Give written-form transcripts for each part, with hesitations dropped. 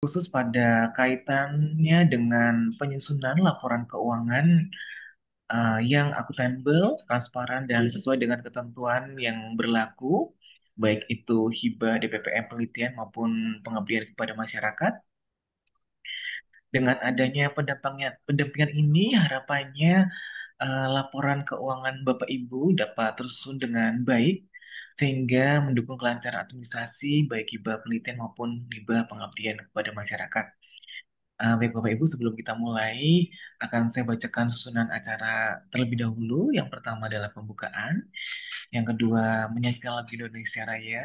khusus pada kaitannya dengan penyusunan laporan keuangan yang akuntabel, transparan, dan sesuai dengan ketentuan yang berlaku, baik itu hibah DPPM penelitian maupun pengabdian kepada masyarakat. Dengan adanya pendampingan ini, harapannya laporan keuangan Bapak Ibu dapat tersusun dengan baik, sehingga mendukung kelancaran administrasi baik hibah penelitian maupun hibah pengabdian kepada masyarakat. Baik Bapak Ibu, sebelum kita mulai, akan saya bacakan susunan acara terlebih dahulu. Yang pertama adalah pembukaan, yang kedua menyanyikan lagu Indonesia Raya,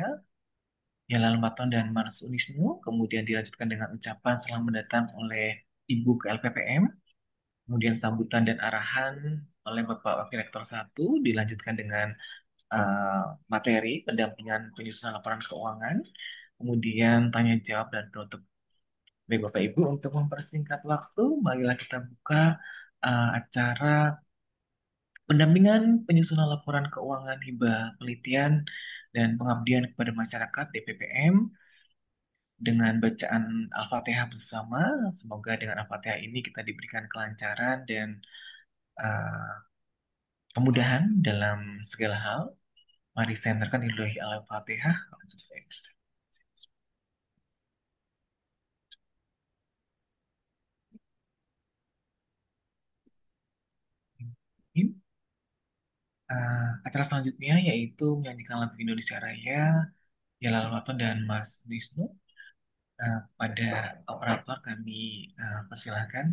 Yallal Maton dan Mars Unisnu, kemudian dilanjutkan dengan ucapan selamat datang oleh Ibu ke LPPM, kemudian sambutan dan arahan oleh Bapak Wakil Rektor 1, dilanjutkan dengan eh, materi pendampingan penyusunan laporan keuangan, kemudian tanya jawab dan penutup. Baik Bapak Ibu, untuk mempersingkat waktu, marilah kita buka acara pendampingan penyusunan laporan keuangan hibah penelitian dan pengabdian kepada masyarakat DPPM dengan bacaan Al-Fatihah bersama. Semoga dengan Al-Fatihah ini kita diberikan kelancaran dan uh, kemudahan dalam segala hal. Mari saya menerkan Ilahi Al-Fatihah. Acara selanjutnya yaitu menyanyikan lagu Indonesia Raya, Jalal Waton dan Mas Wisnu. Pada operator kami persilahkan.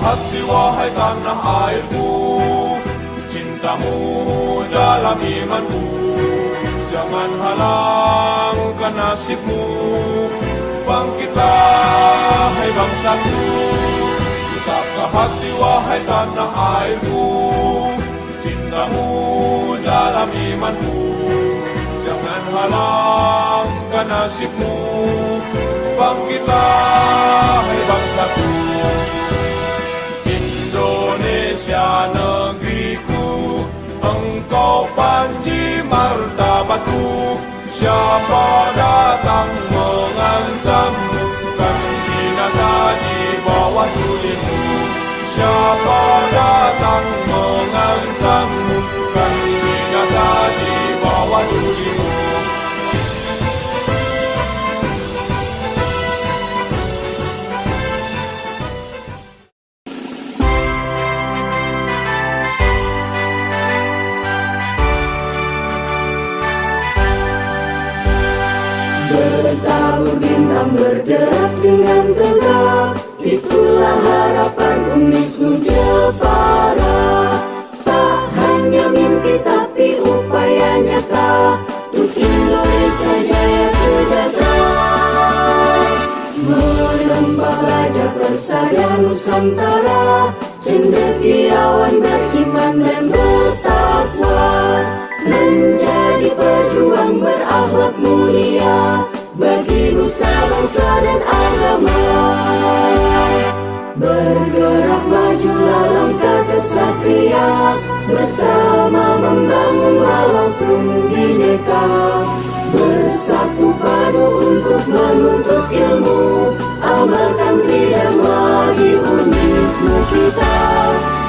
hati wahai tanah airku, cintamu dalam imanku, jangan halangkan nasibmu, Bangkitlah, hai bangsaku, usaplah hati wahai tanah airku, cintamu dalam imanku, jangan halangkan nasibmu. Bangkitlah, hai bangsaku, Indonesia negeriku, engkau panji martabatku. Siapa datang mengancammu, kan binasa di bawah tulimu. Siapa datang mengancammu, kan binasa di bawah tulimu. Bertabur bintang berderak dengan tegak, itulah harapan Unisnu Jepara. Tak hanya mimpi tapi upaya nyata, untuk Indonesia jaya sejahtera. Menembak Raja Persada Nusantara, cendekiawan beriman dan bertakwa, menjadi pejuang berakhlak mulia bagi nusa bangsa dan agama. Bergerak majulah langkah kesatria, bersama membangun walaupun bineka. Bersatu padu untuk menuntut ilmu, amalkan tridharma bagi Unisnu kita.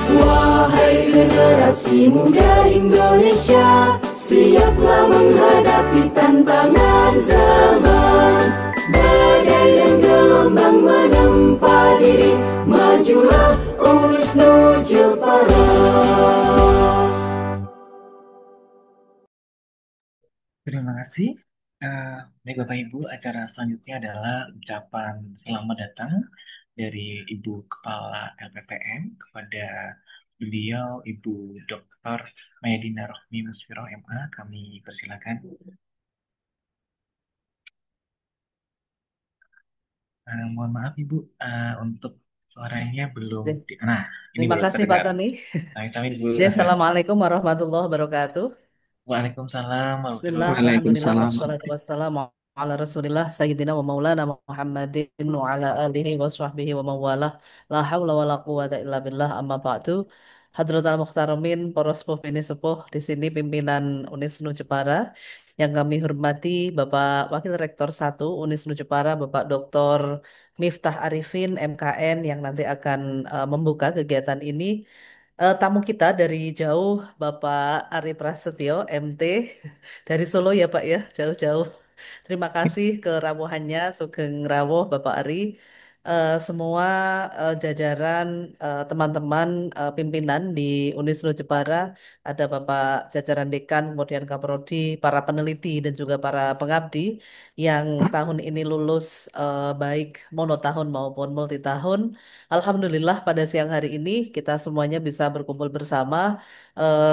Wahai generasi muda Indonesia, siaplah menghadapi tantangan zaman. Badai dan gelombang menempa diri, majulah Unisnu Jepara. Terima kasih. Baik Bapak Ibu, acara selanjutnya adalah ucapan selamat datang dari Ibu Kepala LPPM kepada beliau Ibu Dr. Mayadina Rohmi Musfiro MA. Kami persilakan. Mohon maaf Ibu, untuk suaranya belum. Nah, ini Terima belum kasih Pak terdengar. Tony. Kami Ibu. Ya, Assalamualaikum warahmatullahi wabarakatuh. Waalaikumsalam warahmatullahi Bismillah, wabarakatuh. alhamdulillah, Waalaikumsalam. wassalatu wassalamu ala rasulillah, sayyidina wa maulana Muhammadin wa ala alihi wa sahbihi wa mawalah. La hawla wa la quwata illa billah, amma ba'du. Hadratal Muhtaramin, para sepuh bini sepuh, di sini pimpinan Unisnu Jepara. Yang kami hormati Bapak Wakil Rektor 1 Unisnu Jepara, Bapak Dr. Miftah Arifin, MKN, yang nanti akan membuka kegiatan ini. Tamu kita dari jauh, Bapak Ari Prasetyo, MT, dari Solo ya Pak ya, jauh-jauh. Terima kasih kerawuhannya, Sugeng Rawuh Bapak Ari. Semua jajaran teman-teman pimpinan di Unisnu Jepara, ada Bapak jajaran dekan, kemudian Kaprodi, para peneliti dan juga para pengabdi yang tahun ini lulus baik monotahun maupun multitahun. Alhamdulillah pada siang hari ini kita semuanya bisa berkumpul bersama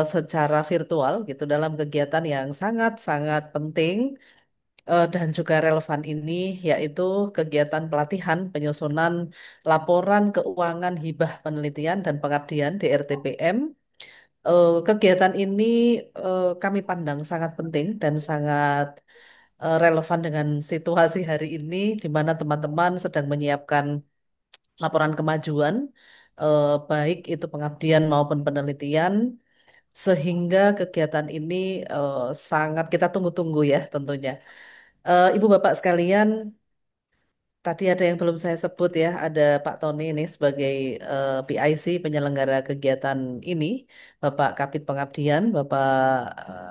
secara virtual gitu dalam kegiatan yang sangat-sangat penting dan juga relevan ini, yaitu kegiatan pelatihan penyusunan laporan keuangan hibah penelitian dan pengabdian di RTPM. Kegiatan ini kami pandang sangat penting dan sangat relevan dengan situasi hari ini, di mana teman-teman sedang menyiapkan laporan kemajuan, baik itu pengabdian maupun penelitian, sehingga kegiatan ini sangat kita tunggu-tunggu ya tentunya. Ibu bapak sekalian, tadi ada yang belum saya sebut ya, ada Pak Tony ini sebagai PIC penyelenggara kegiatan ini, Bapak Kabid Pengabdian, Bapak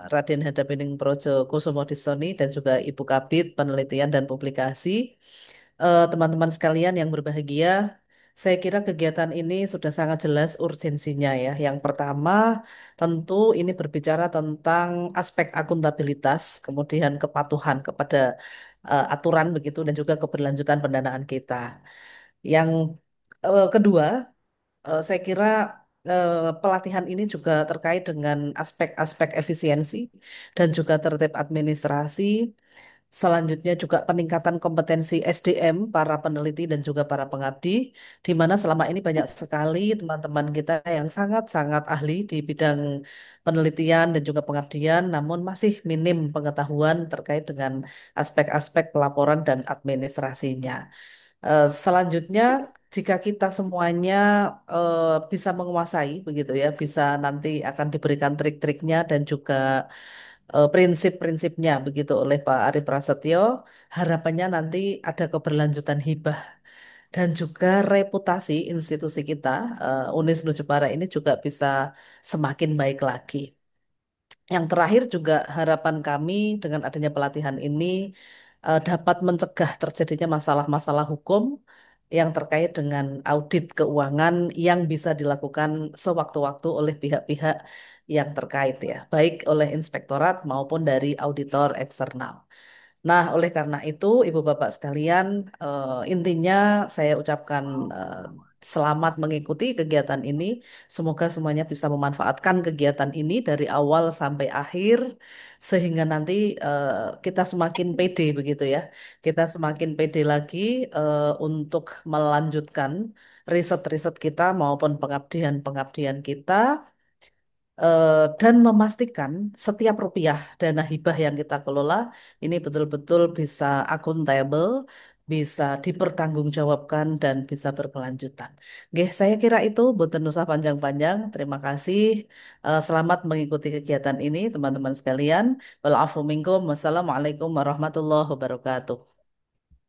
Raden Hadapining Projo Kusumo Distoni, dan juga Ibu Kabid Penelitian dan Publikasi. Teman-teman sekalian yang berbahagia, saya kira kegiatan ini sudah sangat jelas urgensinya ya. Yang pertama, tentu ini berbicara tentang aspek akuntabilitas, kemudian kepatuhan kepada aturan begitu dan juga keberlanjutan pendanaan kita. Yang kedua, saya kira pelatihan ini juga terkait dengan aspek-aspek efisiensi dan juga tertib administrasi, Selanjutnya juga peningkatan kompetensi SDM para peneliti dan juga para pengabdi, di mana selama ini banyak sekali teman-teman kita yang sangat-sangat ahli di bidang penelitian dan juga pengabdian, namun masih minim pengetahuan terkait dengan aspek-aspek pelaporan dan administrasinya. Selanjutnya, jika kita semuanya bisa menguasai, begitu ya, bisa nanti akan diberikan trik-triknya dan juga prinsip-prinsipnya begitu oleh Pak Ari Prasetyo. Harapannya nanti ada keberlanjutan hibah dan juga reputasi institusi kita, Unis Nujepara ini juga bisa semakin baik lagi. Yang terakhir juga harapan kami dengan adanya pelatihan ini dapat mencegah terjadinya masalah-masalah hukum yang terkait dengan audit keuangan yang bisa dilakukan sewaktu-waktu oleh pihak-pihak yang terkait ya, baik oleh inspektorat maupun dari auditor eksternal. Nah, oleh karena itu, Ibu Bapak sekalian, intinya saya ucapkan eh, selamat mengikuti kegiatan ini. Semoga semuanya bisa memanfaatkan kegiatan ini dari awal sampai akhir, sehingga nanti kita semakin pede begitu ya. Kita semakin pede lagi untuk melanjutkan riset-riset kita maupun pengabdian-pengabdian kita dan memastikan setiap rupiah dana hibah yang kita kelola ini betul-betul bisa akuntabel, bisa dipertanggungjawabkan dan bisa berkelanjutan. Oke, saya kira itu boten usah panjang-panjang. Terima kasih. Selamat mengikuti kegiatan ini, teman-teman sekalian. Walafu minkum. Wassalamualaikum warahmatullahi wabarakatuh.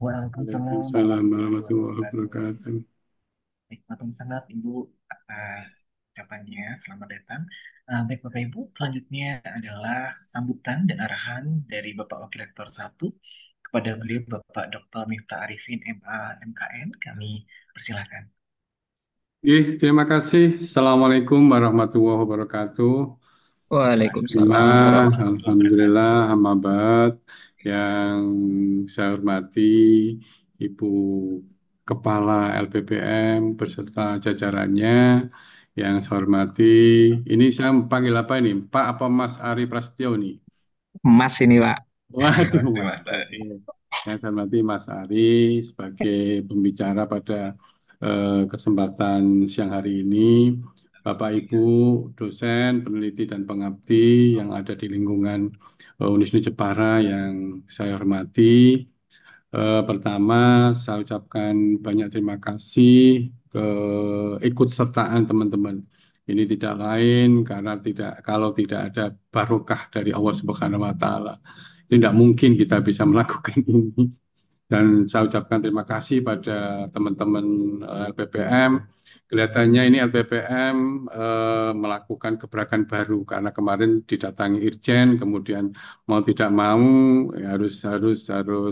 Waalaikumsalam Waalaikumsalam warahmatullahi warahmatullahi wabarakatuh. wabarakatuh. Baik, matur sangat Ibu atas ucapannya. Selamat datang. Baik Bapak Ibu, selanjutnya adalah sambutan dan arahan dari Bapak Wakil Rektor 1 kepada beliau Bapak Dr. Miftah Arifin MA MKN. Kami persilakan. Terima kasih. Assalamualaikum warahmatullahi wabarakatuh. Waalaikumsalam Bismillah, warahmatullahi wabarakatuh. Alhamdulillah, Hamabat yang saya hormati Ibu Kepala LPPM beserta jajarannya yang saya hormati. Ini saya panggil apa ini? Pak apa Mas Ari Prasetyo nih? Mas ini, Pak. Waduh, Terima Mas. Oke. kasih. Yang saya hormati Mas Ari sebagai pembicara pada kesempatan siang hari ini. Bapak Ibu dosen, peneliti dan pengabdi yang ada di lingkungan Unisnu Jepara yang saya hormati. Pertama, saya ucapkan banyak terima kasih ke ikut sertaan teman-teman. Ini tidak lain karena kalau tidak ada barokah dari Allah Subhanahu wa taala, tidak mungkin kita bisa melakukan ini. Dan saya ucapkan terima kasih pada teman-teman LPPM. Kelihatannya ini LPPM melakukan gebrakan baru karena kemarin didatangi Irjen, kemudian mau tidak mau ya harus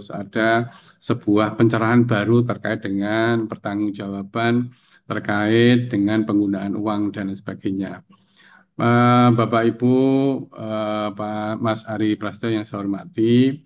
ada sebuah pencerahan baru terkait dengan pertanggungjawaban terkait dengan penggunaan uang dan sebagainya. Bapak Ibu, Pak Mas Ari Prasetyo yang saya hormati,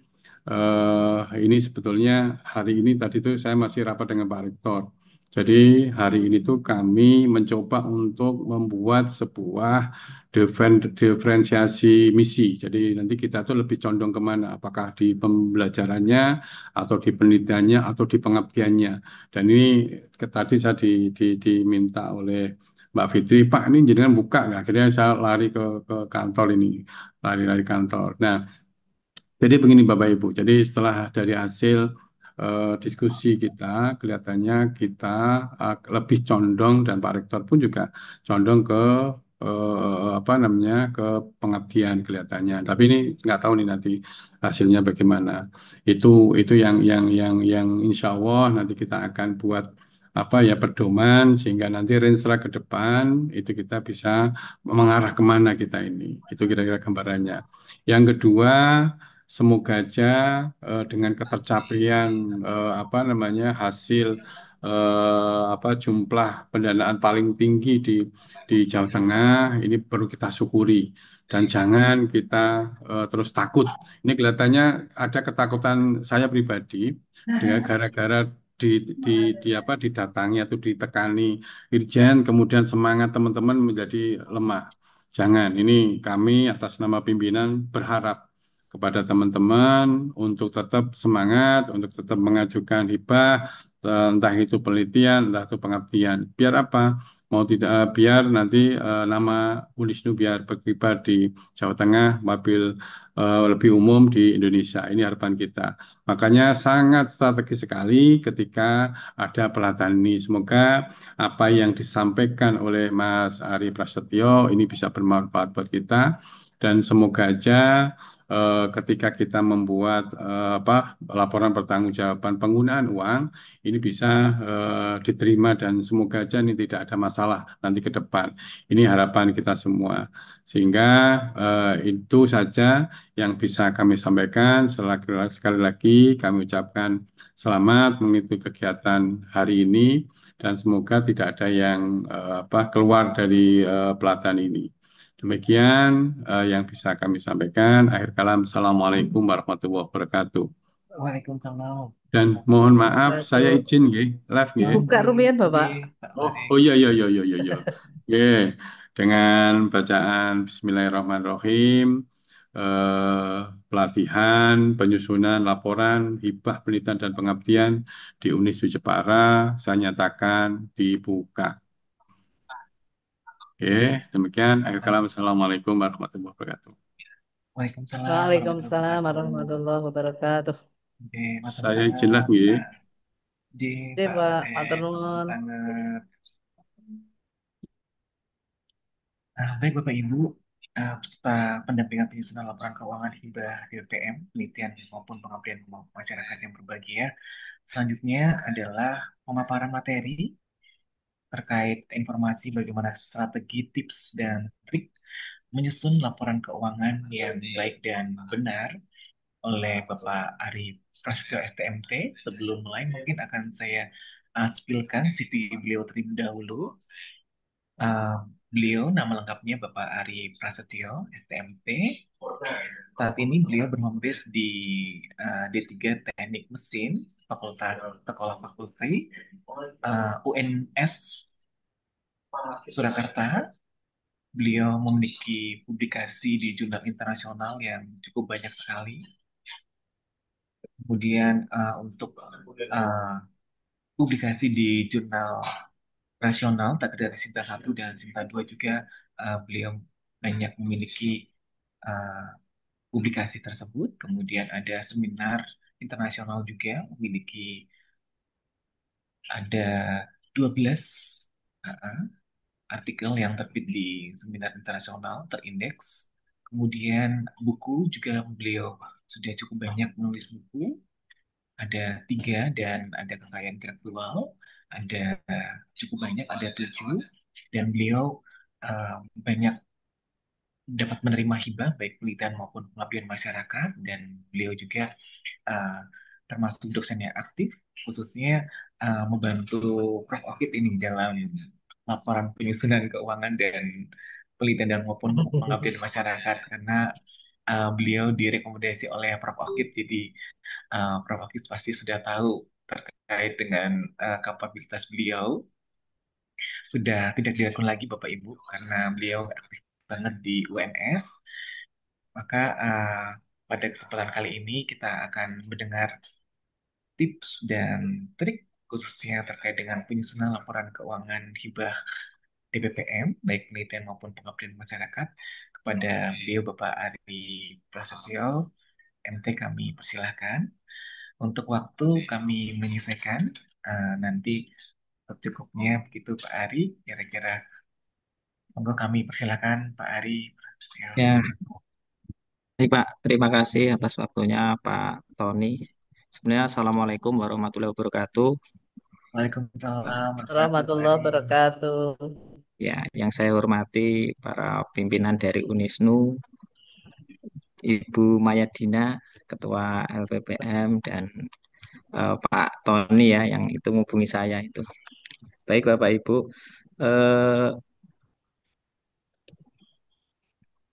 ini sebetulnya hari ini tadi itu saya masih rapat dengan Pak Rektor. Jadi hari ini tuh kami mencoba untuk membuat sebuah diferensiasi misi. Jadi nanti kita tuh lebih condong kemana? Apakah di pembelajarannya, atau di penelitiannya, atau di pengabdiannya. Dan ini tadi saya diminta oleh Mbak Fitri, Pak ini jangan buka nggak? Akhirnya saya lari ke kantor ini, lari-lari kantor. Nah, jadi begini Bapak Ibu, jadi setelah dari hasil diskusi kita, kelihatannya kita lebih condong dan Pak Rektor pun juga condong ke apa namanya ke pengabdian kelihatannya. Tapi ini nggak tahu nih nanti hasilnya bagaimana. Itu yang Insya Allah nanti kita akan buat apa ya pedoman sehingga nanti renstra ke depan itu kita bisa mengarah kemana kita ini. Itu kira-kira gambarannya. Yang kedua, semoga aja dengan ketercapaian apa namanya hasil apa jumlah pendanaan paling tinggi di Jawa Tengah ini perlu kita syukuri dan jangan kita terus takut. Ini kelihatannya ada ketakutan saya pribadi dengan gara-gara di, di, di apa didatangi atau ditekani Irjen kemudian semangat teman-teman menjadi lemah. Jangan, ini kami atas nama pimpinan berharap kepada teman-teman untuk tetap semangat, untuk tetap mengajukan hibah, entah itu penelitian, entah itu pengabdian. Biar apa? Mau tidak, biar nanti nama Unisnu biar berkibar di Jawa Tengah, mobil lebih umum di Indonesia. Ini harapan kita. Makanya sangat strategis sekali ketika ada pelatihan ini. Semoga apa yang disampaikan oleh Mas Ari Prasetyo ini bisa bermanfaat buat kita dan semoga aja ketika kita membuat laporan pertanggungjawaban penggunaan uang ini bisa diterima dan semoga aja ini tidak ada masalah nanti ke depan. Ini harapan kita semua. Sehingga itu saja yang bisa kami sampaikan. Sekali lagi kami ucapkan selamat mengikuti kegiatan hari ini dan semoga tidak ada yang keluar dari pelatihan ini. Demikian yang bisa kami sampaikan. Akhir kalam, Assalamualaikum warahmatullahi wabarakatuh. Waalaikumsalam Dan mohon warahmatullahi maaf, saya Wabarakatuh. izin nggih, live nggih. Buka rumian Bapak. Pak Oh, Mari. oh iya iya iya iya iya. Iya. Oke, dengan bacaan Bismillahirrahmanirrahim, pelatihan, penyusunan laporan, hibah, penelitian dan pengabdian di Uniswu Jepara, saya nyatakan dibuka. Oke, demikian. Akhir kalam, Assalamualaikum warahmatullahi wabarakatuh. Waalaikumsalam warahmatullahi Waalaikumsalam wabarakatuh. warahmatullahi wabarakatuh. Oke, matur Saya izin sangat lah nggih. Pak J, Oke Pak Pak, Mate, matur matur nuwun. sangat. Baik Bapak Ibu, peserta pendampingan penyusunan laporan keuangan hibah BPM, penelitian maupun pengabdian masyarakat yang berbahagia. Selanjutnya adalah pemaparan materi terkait informasi bagaimana strategi, tips, dan trik menyusun laporan keuangan yang baik dan benar oleh Bapak Ari Prasetyo STMT. Sebelum mulai, mungkin akan saya spillkan CV beliau terlebih dahulu. Uh, Beliau nama lengkapnya Bapak Ari Prasetyo STMT. Saat ini beliau berhome di D3 Teknik Mesin Fakultas Sekolah Fakultas UNS Surakarta. Beliau memiliki publikasi di jurnal internasional yang cukup banyak sekali. Kemudian untuk publikasi di jurnal nasional, tadi dari Sinta 1 dan Sinta 2 juga beliau banyak memiliki uh, publikasi tersebut. Kemudian ada seminar internasional juga, memiliki ada 12 uh, artikel yang terbit di seminar internasional terindeks. Kemudian buku juga beliau sudah cukup banyak menulis buku, ada 3 dan ada kekayaan intelektual, ada cukup banyak, ada 7 dan beliau banyak dapat menerima hibah baik penelitian maupun pengabdian masyarakat dan beliau juga uh, termasuk dosen yang aktif khususnya membantu Prof. Okip ini dalam laporan penyusunan keuangan dan penelitian dan maupun pengabdian masyarakat karena beliau direkomendasi oleh Prof. Okip jadi Prof. Okip pasti sudah tahu terkait dengan kapabilitas beliau sudah tidak diragukan lagi Bapak Ibu karena beliau aktif banget di UNS. Maka pada kesempatan kali ini kita akan mendengar tips dan trik khususnya terkait dengan penyusunan laporan keuangan hibah DPPM, baik penelitian maupun pengabdian masyarakat. Kepada beliau Bapak Ari Prasetyo, MT kami persilahkan. Untuk waktu kami menyesuaikan, nanti secukupnya begitu Pak Ari, kira-kira monggo kami persilahkan Pak Ari Prasetyo. Ya, baik Pak. Terima kasih atas waktunya Pak Tony. Sebenarnya Assalamualaikum warahmatullahi wabarakatuh. Waalaikumsalam warahmatullahi Warahmatullahi wabarakatuh. wabarakatuh. Ya, yang saya hormati para pimpinan dari Unisnu, Ibu Mayadina, Ketua LPPM, dan Pak Tony ya, yang itu menghubungi saya itu. Baik Bapak Ibu, eh,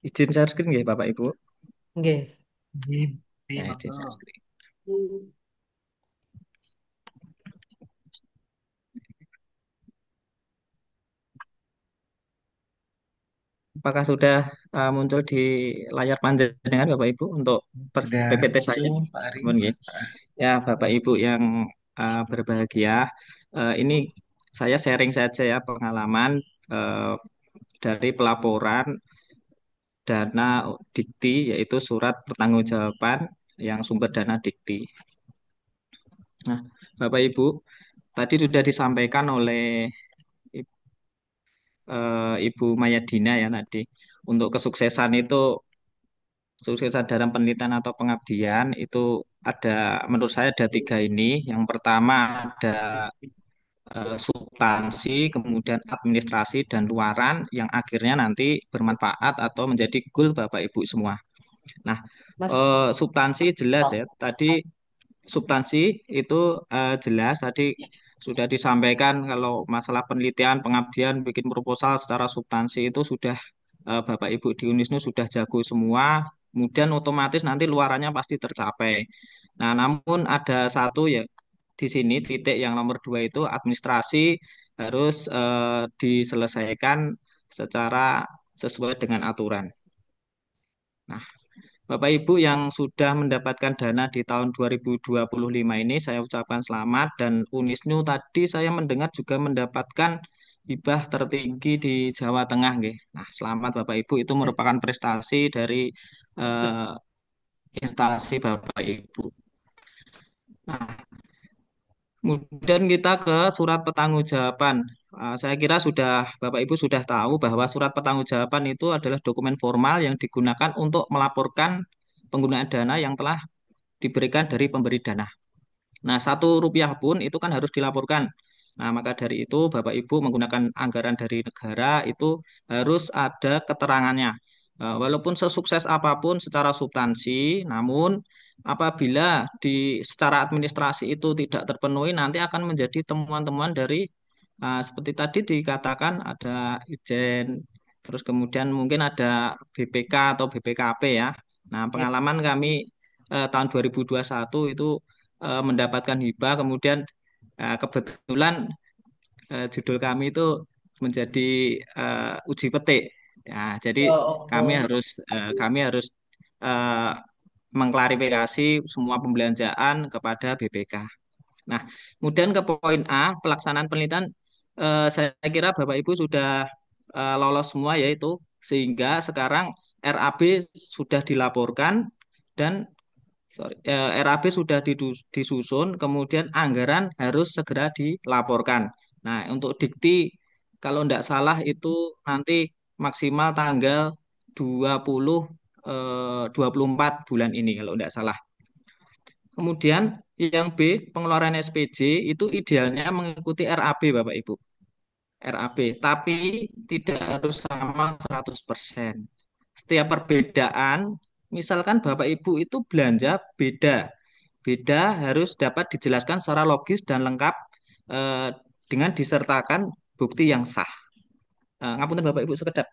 izin share screen ya Bapak Ibu. Nggih. Ya, Iya, izin share monggo. screen. apakah sudah muncul di layar panjenengan Bapak Ibu untuk Sudah PPT saya? muncul, Pak Ari. Mohon nggih. Ya, Bapak Ibu yang berbahagia, ini saya sharing saja ya pengalaman eh, dari pelaporan dana dikti, yaitu surat pertanggungjawaban yang sumber dana dikti. Nah, Bapak Ibu, tadi sudah disampaikan oleh Ibu Mayadina ya tadi. Untuk kesuksesan itu, kesuksesan dalam penelitian atau pengabdian itu ada, menurut saya ada tiga ini. Yang pertama ada substansi, kemudian administrasi dan luaran yang akhirnya nanti bermanfaat atau menjadi goal Bapak Ibu semua. Nah, Mas, substansi jelas oh, ya. Tadi substansi itu jelas tadi sudah disampaikan kalau masalah penelitian, pengabdian, bikin proposal secara substansi itu sudah Bapak Ibu di Unisnu sudah jago semua. Kemudian otomatis nanti luarannya pasti tercapai. Nah, namun ada satu ya di sini titik yang nomor dua itu administrasi harus diselesaikan secara sesuai dengan aturan. Nah, Bapak Ibu yang sudah mendapatkan dana di tahun 2025 ini saya ucapkan selamat dan Unisnu tadi saya mendengar juga mendapatkan hibah tertinggi di Jawa Tengah nggih. Nah, selamat Bapak Ibu itu merupakan prestasi dari eh, instansi Bapak Ibu. Nah, kemudian kita ke surat pertanggungjawaban. Saya kira sudah Bapak Ibu sudah tahu bahwa surat pertanggungjawaban itu adalah dokumen formal yang digunakan untuk melaporkan penggunaan dana yang telah diberikan dari pemberi dana. Nah, 1 rupiah pun itu kan harus dilaporkan. Nah, maka dari itu Bapak Ibu menggunakan anggaran dari negara itu harus ada keterangannya. Walaupun sesukses apapun secara substansi, namun apabila di secara administrasi itu tidak terpenuhi, nanti akan menjadi temuan-temuan dari seperti tadi dikatakan ada Ijen, terus kemudian mungkin ada BPK atau BPKP ya. Nah, ya. pengalaman kami tahun 2021 itu mendapatkan hibah, kemudian kebetulan judul kami itu menjadi uji petik. Ya, jadi Oh, oh, kami oh. harus kami harus eh, mengklarifikasi semua pembelanjaan kepada BPK. Nah, kemudian ke poin A, pelaksanaan penelitian, saya kira Bapak Ibu sudah lolos semua yaitu sehingga sekarang RAB sudah dilaporkan dan RAB sudah disusun, kemudian anggaran harus segera dilaporkan. Nah, untuk dikti, kalau tidak salah itu nanti maksimal tanggal 20, 24 bulan ini, kalau tidak salah. Kemudian yang B, pengeluaran SPJ itu idealnya mengikuti RAB, Bapak Ibu. RAB, tapi tidak harus sama 100%. Setiap perbedaan, misalkan Bapak Ibu itu belanja beda. Beda harus dapat dijelaskan secara logis dan lengkap eh, dengan disertakan bukti yang sah. Ngapunten Bapak Ibu sekedap.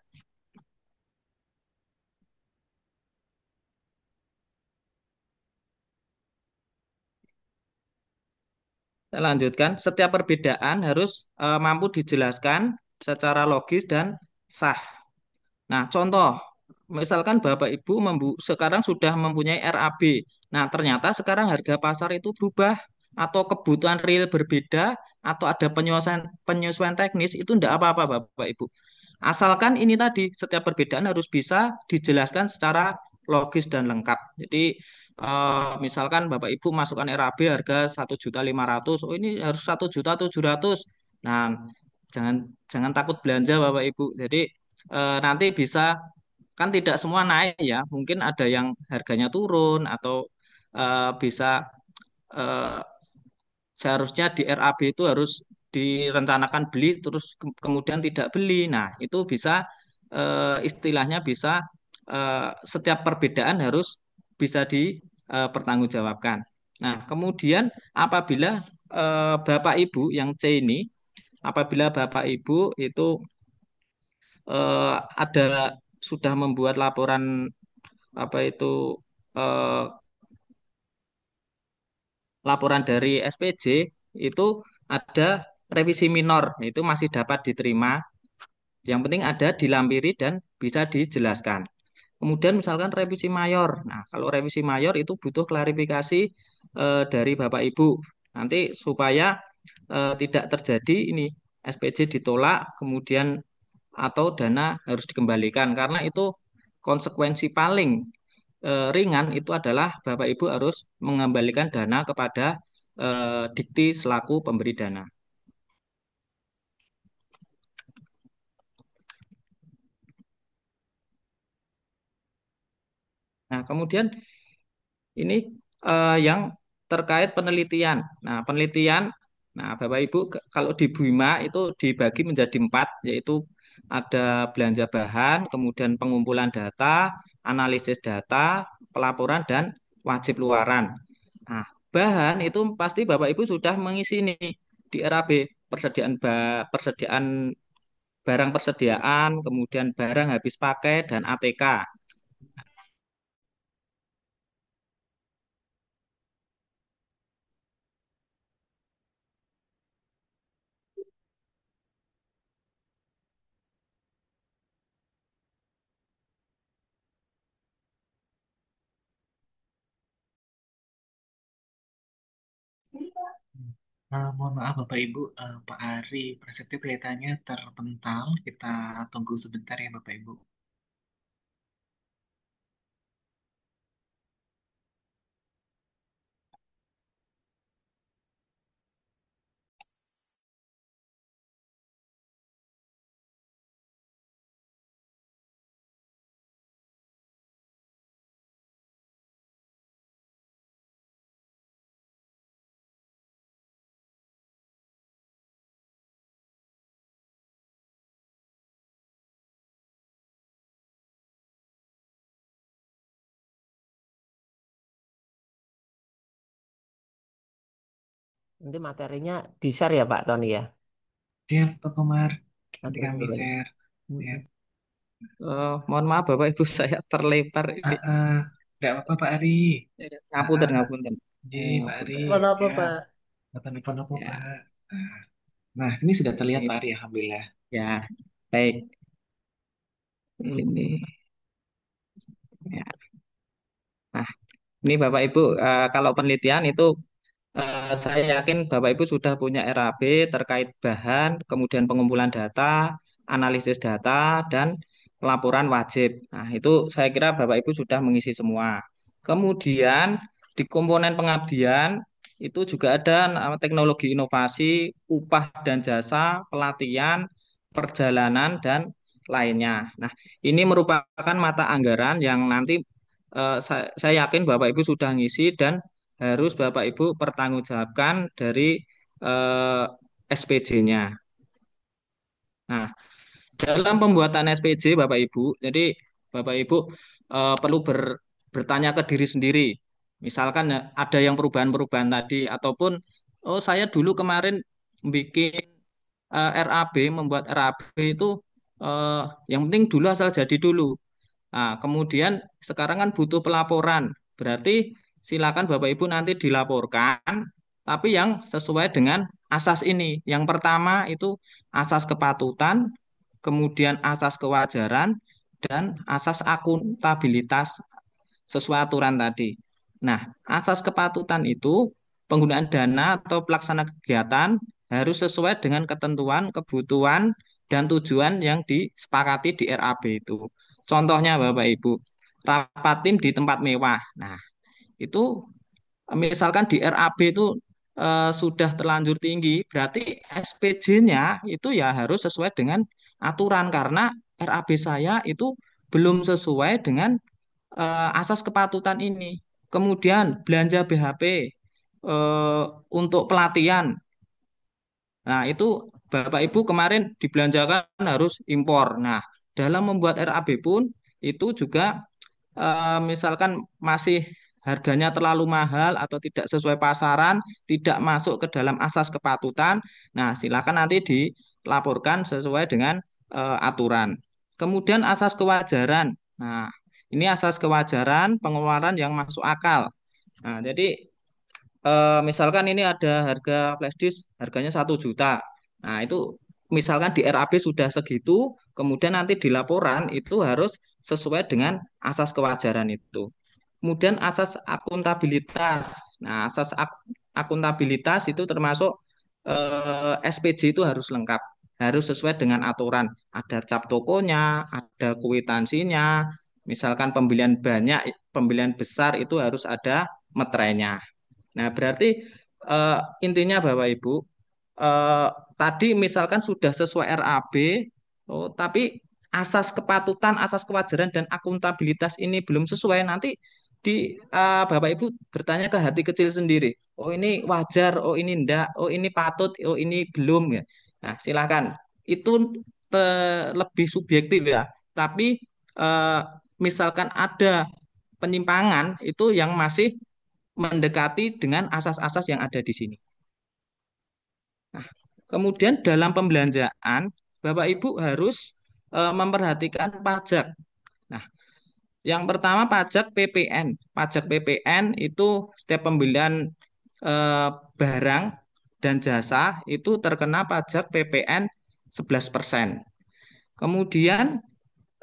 Saya lanjutkan, setiap perbedaan harus mampu dijelaskan secara logis dan sah. Nah, contoh, misalkan Bapak Ibu sekarang sudah mempunyai RAB. Nah, ternyata sekarang harga pasar itu berubah atau kebutuhan real berbeda atau ada penyesuaian penyesuaian teknis itu tidak apa-apa Bapak Ibu. Asalkan ini tadi setiap perbedaan harus bisa dijelaskan secara logis dan lengkap. Jadi misalkan Bapak Ibu masukkan RAB harga 1.500.000, oh ini harus 1.700.000. Nah, jangan jangan takut belanja Bapak Ibu. Jadi nanti bisa kan tidak semua naik ya, mungkin ada yang harganya turun atau bisa eh, seharusnya di RAB itu harus direncanakan beli terus kemudian tidak beli. Nah, itu bisa istilahnya bisa setiap perbedaan harus bisa dipertanggungjawabkan. Nah, kemudian apabila Bapak Ibu yang C ini, apabila Bapak Ibu itu ada sudah membuat laporan apa itu eh, laporan dari SPJ itu ada revisi minor itu masih dapat diterima. Yang penting ada dilampiri dan bisa dijelaskan. Kemudian misalkan revisi mayor. Nah, kalau revisi mayor itu butuh klarifikasi dari Bapak Ibu. Nanti supaya tidak terjadi ini SPJ ditolak, kemudian atau dana harus dikembalikan. Karena itu konsekuensi paling ringan itu adalah Bapak Ibu harus mengembalikan dana kepada Dikti selaku pemberi dana. Nah, kemudian ini yang terkait penelitian. Nah, penelitian, nah Bapak Ibu kalau di BIMA itu dibagi menjadi empat, yaitu ada belanja bahan, kemudian pengumpulan data, analisis data, pelaporan dan wajib luaran. Nah, bahan itu pasti Bapak Ibu sudah mengisi nih di RAB persediaan barang persediaan, kemudian barang habis pakai dan ATK. Mohon maaf Bapak Ibu, Pak Ari Prasetyo kelihatannya terpental. Kita tunggu sebentar ya Bapak Ibu. Nanti materinya di-share ya Pak Tony ya. Siap Pak Komar, nanti Atas kami dulu. share. Ya. Mm-mm. Mohon maaf Bapak Ibu saya terlempar ini. Nggak apa-apa Pak Ari. Ngapunten, ngapunten. Ji, Pak Ari, Ngapunten. Kenapa, ya, Pak? apa-apa Ya, Pak. Nah, ini sudah terlihat ini Pak Ari, Alhamdulillah. ya baik. Ini ya. Nah, ini Bapak Ibu kalau penelitian itu saya yakin Bapak Ibu sudah punya RAB terkait bahan, kemudian pengumpulan data, analisis data, dan laporan wajib. Nah, itu saya kira Bapak Ibu sudah mengisi semua. Kemudian di komponen pengabdian itu juga ada teknologi inovasi, upah dan jasa, pelatihan, perjalanan, dan lainnya. Nah, ini merupakan mata anggaran yang nanti saya yakin Bapak Ibu sudah ngisi dan harus Bapak Ibu pertanggungjawabkan dari SPJ-nya. Nah, dalam pembuatan SPJ Bapak Ibu, jadi Bapak Ibu perlu bertanya ke diri sendiri. Misalkan ya, ada yang perubahan-perubahan tadi ataupun oh saya dulu kemarin bikin RAB, membuat RAB itu eh, yang penting dulu asal jadi dulu. Nah, kemudian sekarang kan butuh pelaporan. Berarti silakan Bapak Ibu nanti dilaporkan, tapi yang sesuai dengan asas ini. Yang pertama itu asas kepatutan, kemudian asas kewajaran, dan asas akuntabilitas sesuai aturan tadi. Nah, asas kepatutan itu penggunaan dana atau pelaksana kegiatan harus sesuai dengan ketentuan, kebutuhan, dan tujuan yang disepakati di RAB itu. Contohnya Bapak Ibu, rapat tim di tempat mewah. Nah, itu misalkan di RAB itu sudah terlanjur tinggi, berarti SPJ-nya itu ya harus sesuai dengan aturan karena RAB saya itu belum sesuai dengan asas kepatutan ini. Kemudian belanja BHP untuk pelatihan. Nah, itu Bapak Ibu kemarin dibelanjakan harus impor. Nah, dalam membuat RAB pun itu juga misalkan masih harganya terlalu mahal atau tidak sesuai pasaran, tidak masuk ke dalam asas kepatutan. Nah, silakan nanti dilaporkan sesuai dengan aturan. Kemudian asas kewajaran. Nah, ini asas kewajaran pengeluaran yang masuk akal. Nah, jadi misalkan ini ada harga flash disk harganya 1 juta. Nah, itu misalkan di RAB sudah segitu, kemudian nanti di laporan itu harus sesuai dengan asas kewajaran itu. Kemudian asas akuntabilitas. Nah, akuntabilitas itu termasuk SPJ itu harus lengkap, harus sesuai dengan aturan. Ada cap tokonya, ada kwitansinya. Misalkan pembelian banyak, pembelian besar itu harus ada meterainya. Nah, berarti eh, intinya Bapak Ibu, eh, tadi misalkan sudah sesuai RAB, oh, tapi asas kepatutan, asas kewajaran dan akuntabilitas ini belum sesuai, nanti Bapak Ibu bertanya ke hati kecil sendiri. Oh ini wajar, oh ini enggak, oh ini patut, oh ini belum ya. Nah, silakan. Itu lebih subjektif ya. Tapi eh, misalkan ada penyimpangan itu yang masih mendekati dengan asas-asas yang ada di sini. Nah, kemudian dalam pembelanjaan, Bapak Ibu harus memperhatikan pajak. Nah, yang pertama pajak PPN. Pajak PPN itu setiap pembelian eh, barang dan jasa itu terkena pajak PPN 11%. Kemudian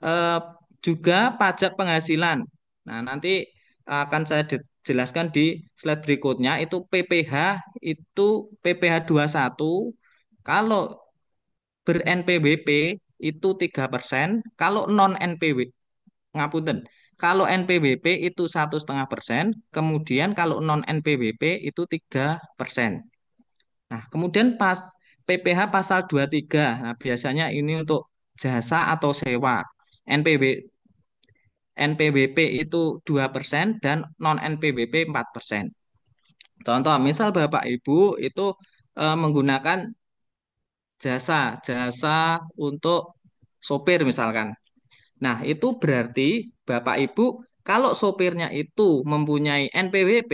eh, juga pajak penghasilan. Nah, nanti akan saya jelaskan di slide berikutnya itu PPH itu PPH 21 kalau ber-NPWP itu 3%, kalau non NPW ngapunten. Kalau NPWP itu 1,5%, kemudian kalau non NPWP itu 3%. Nah, kemudian pas PPH pasal 23. Nah, biasanya ini untuk jasa atau sewa. NPW NPWP itu 2% dan non NPWP 4%. Contoh, misal Bapak Ibu itu menggunakan jasa untuk sopir misalkan. Nah, itu berarti Bapak Ibu kalau sopirnya itu mempunyai NPWP,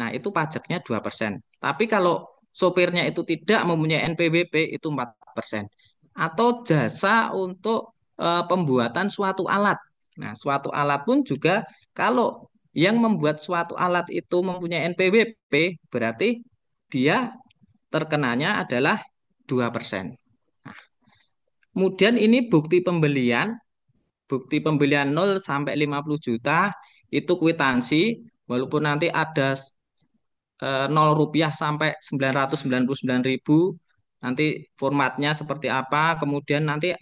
nah itu pajaknya 2%. Tapi kalau sopirnya itu tidak mempunyai NPWP itu 4%. Atau jasa untuk pembuatan suatu alat. Nah, suatu alat pun juga kalau yang membuat suatu alat itu mempunyai NPWP, berarti dia terkenanya adalah 2%. Nah, kemudian ini bukti pembelian 0 sampai 50 juta itu kwitansi, walaupun nanti ada 0 rupiah sampai 999.000, nanti formatnya seperti apa, kemudian nanti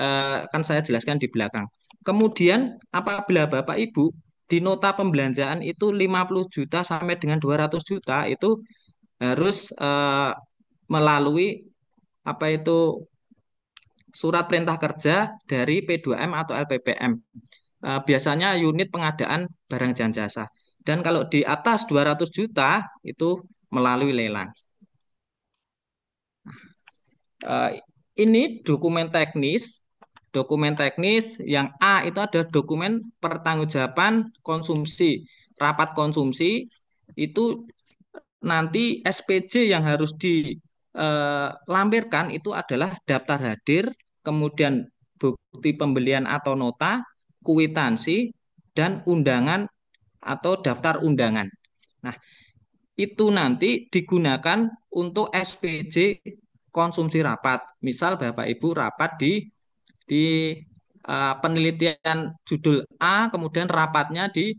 akan saya jelaskan di belakang. Kemudian apabila Bapak Ibu di nota pembelanjaan itu 50 juta sampai dengan 200 juta itu harus melalui apa itu surat perintah kerja dari P2M atau LPPM. Biasanya unit pengadaan barang dan jasa. Dan kalau di atas 200 juta itu melalui lelang. Eh, ini dokumen teknis. Dokumen teknis yang A itu ada dokumen pertanggungjawaban konsumsi. Rapat konsumsi itu nanti SPJ yang harus dilampirkan itu adalah daftar hadir, kemudian bukti pembelian atau nota, kwitansi, dan undangan atau daftar undangan. Nah, itu nanti digunakan untuk SPJ konsumsi rapat. Misal Bapak Ibu rapat di penelitian judul A, kemudian rapatnya di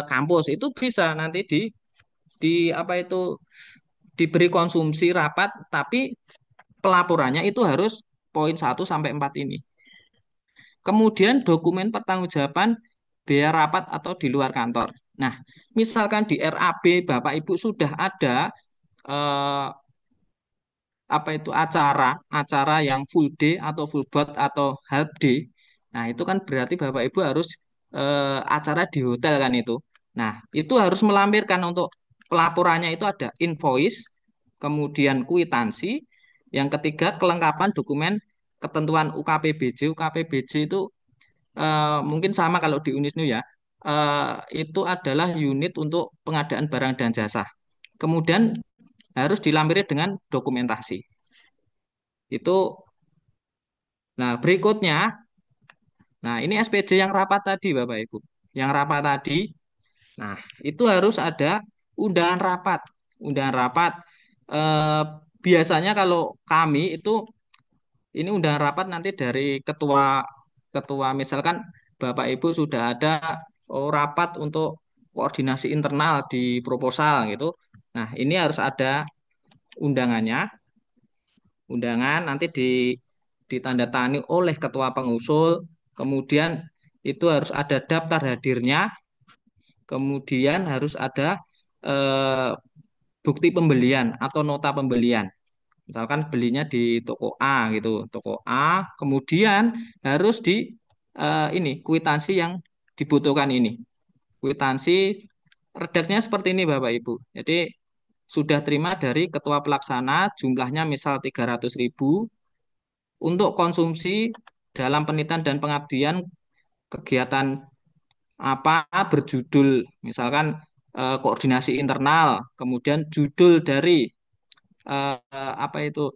kampus itu bisa nanti di apa itu diberi konsumsi rapat, tapi pelaporannya itu harus poin 1 sampai 4 ini. Kemudian dokumen pertanggungjawaban biaya rapat atau di luar kantor. Nah, misalkan di RAB Bapak Ibu sudah ada eh, apa itu acara yang full day atau full board atau half day. Nah, itu kan berarti Bapak Ibu harus acara di hotel kan itu. Nah, itu harus melampirkan untuk pelaporannya itu ada invoice, kemudian kwitansi, yang ketiga kelengkapan dokumen ketentuan UKPBJ. UKPBJ itu mungkin sama kalau di Unisnu ya. Itu adalah unit untuk pengadaan barang dan jasa. Kemudian harus dilampiri dengan dokumentasi. Itu, nah berikutnya, nah ini SPJ yang rapat tadi Bapak Ibu. Yang rapat tadi, nah itu harus ada undangan rapat. Undangan rapat, eh, biasanya kalau kami itu Ini undangan rapat nanti dari ketua ketua misalkan Bapak Ibu sudah ada rapat untuk koordinasi internal di proposal gitu. Nah, ini harus ada undangannya. Undangan nanti ditandatangani oleh ketua pengusul, kemudian itu harus ada daftar hadirnya, kemudian harus ada eh, bukti pembelian atau nota pembelian. Misalkan belinya di toko A gitu, toko A, kemudian harus di ini kwitansi yang dibutuhkan ini. Kwitansi redaksinya seperti ini Bapak Ibu. Jadi sudah terima dari ketua pelaksana jumlahnya misal 300.000 untuk konsumsi dalam penelitian dan pengabdian kegiatan apa berjudul misalkan koordinasi internal, kemudian judul dari apa itu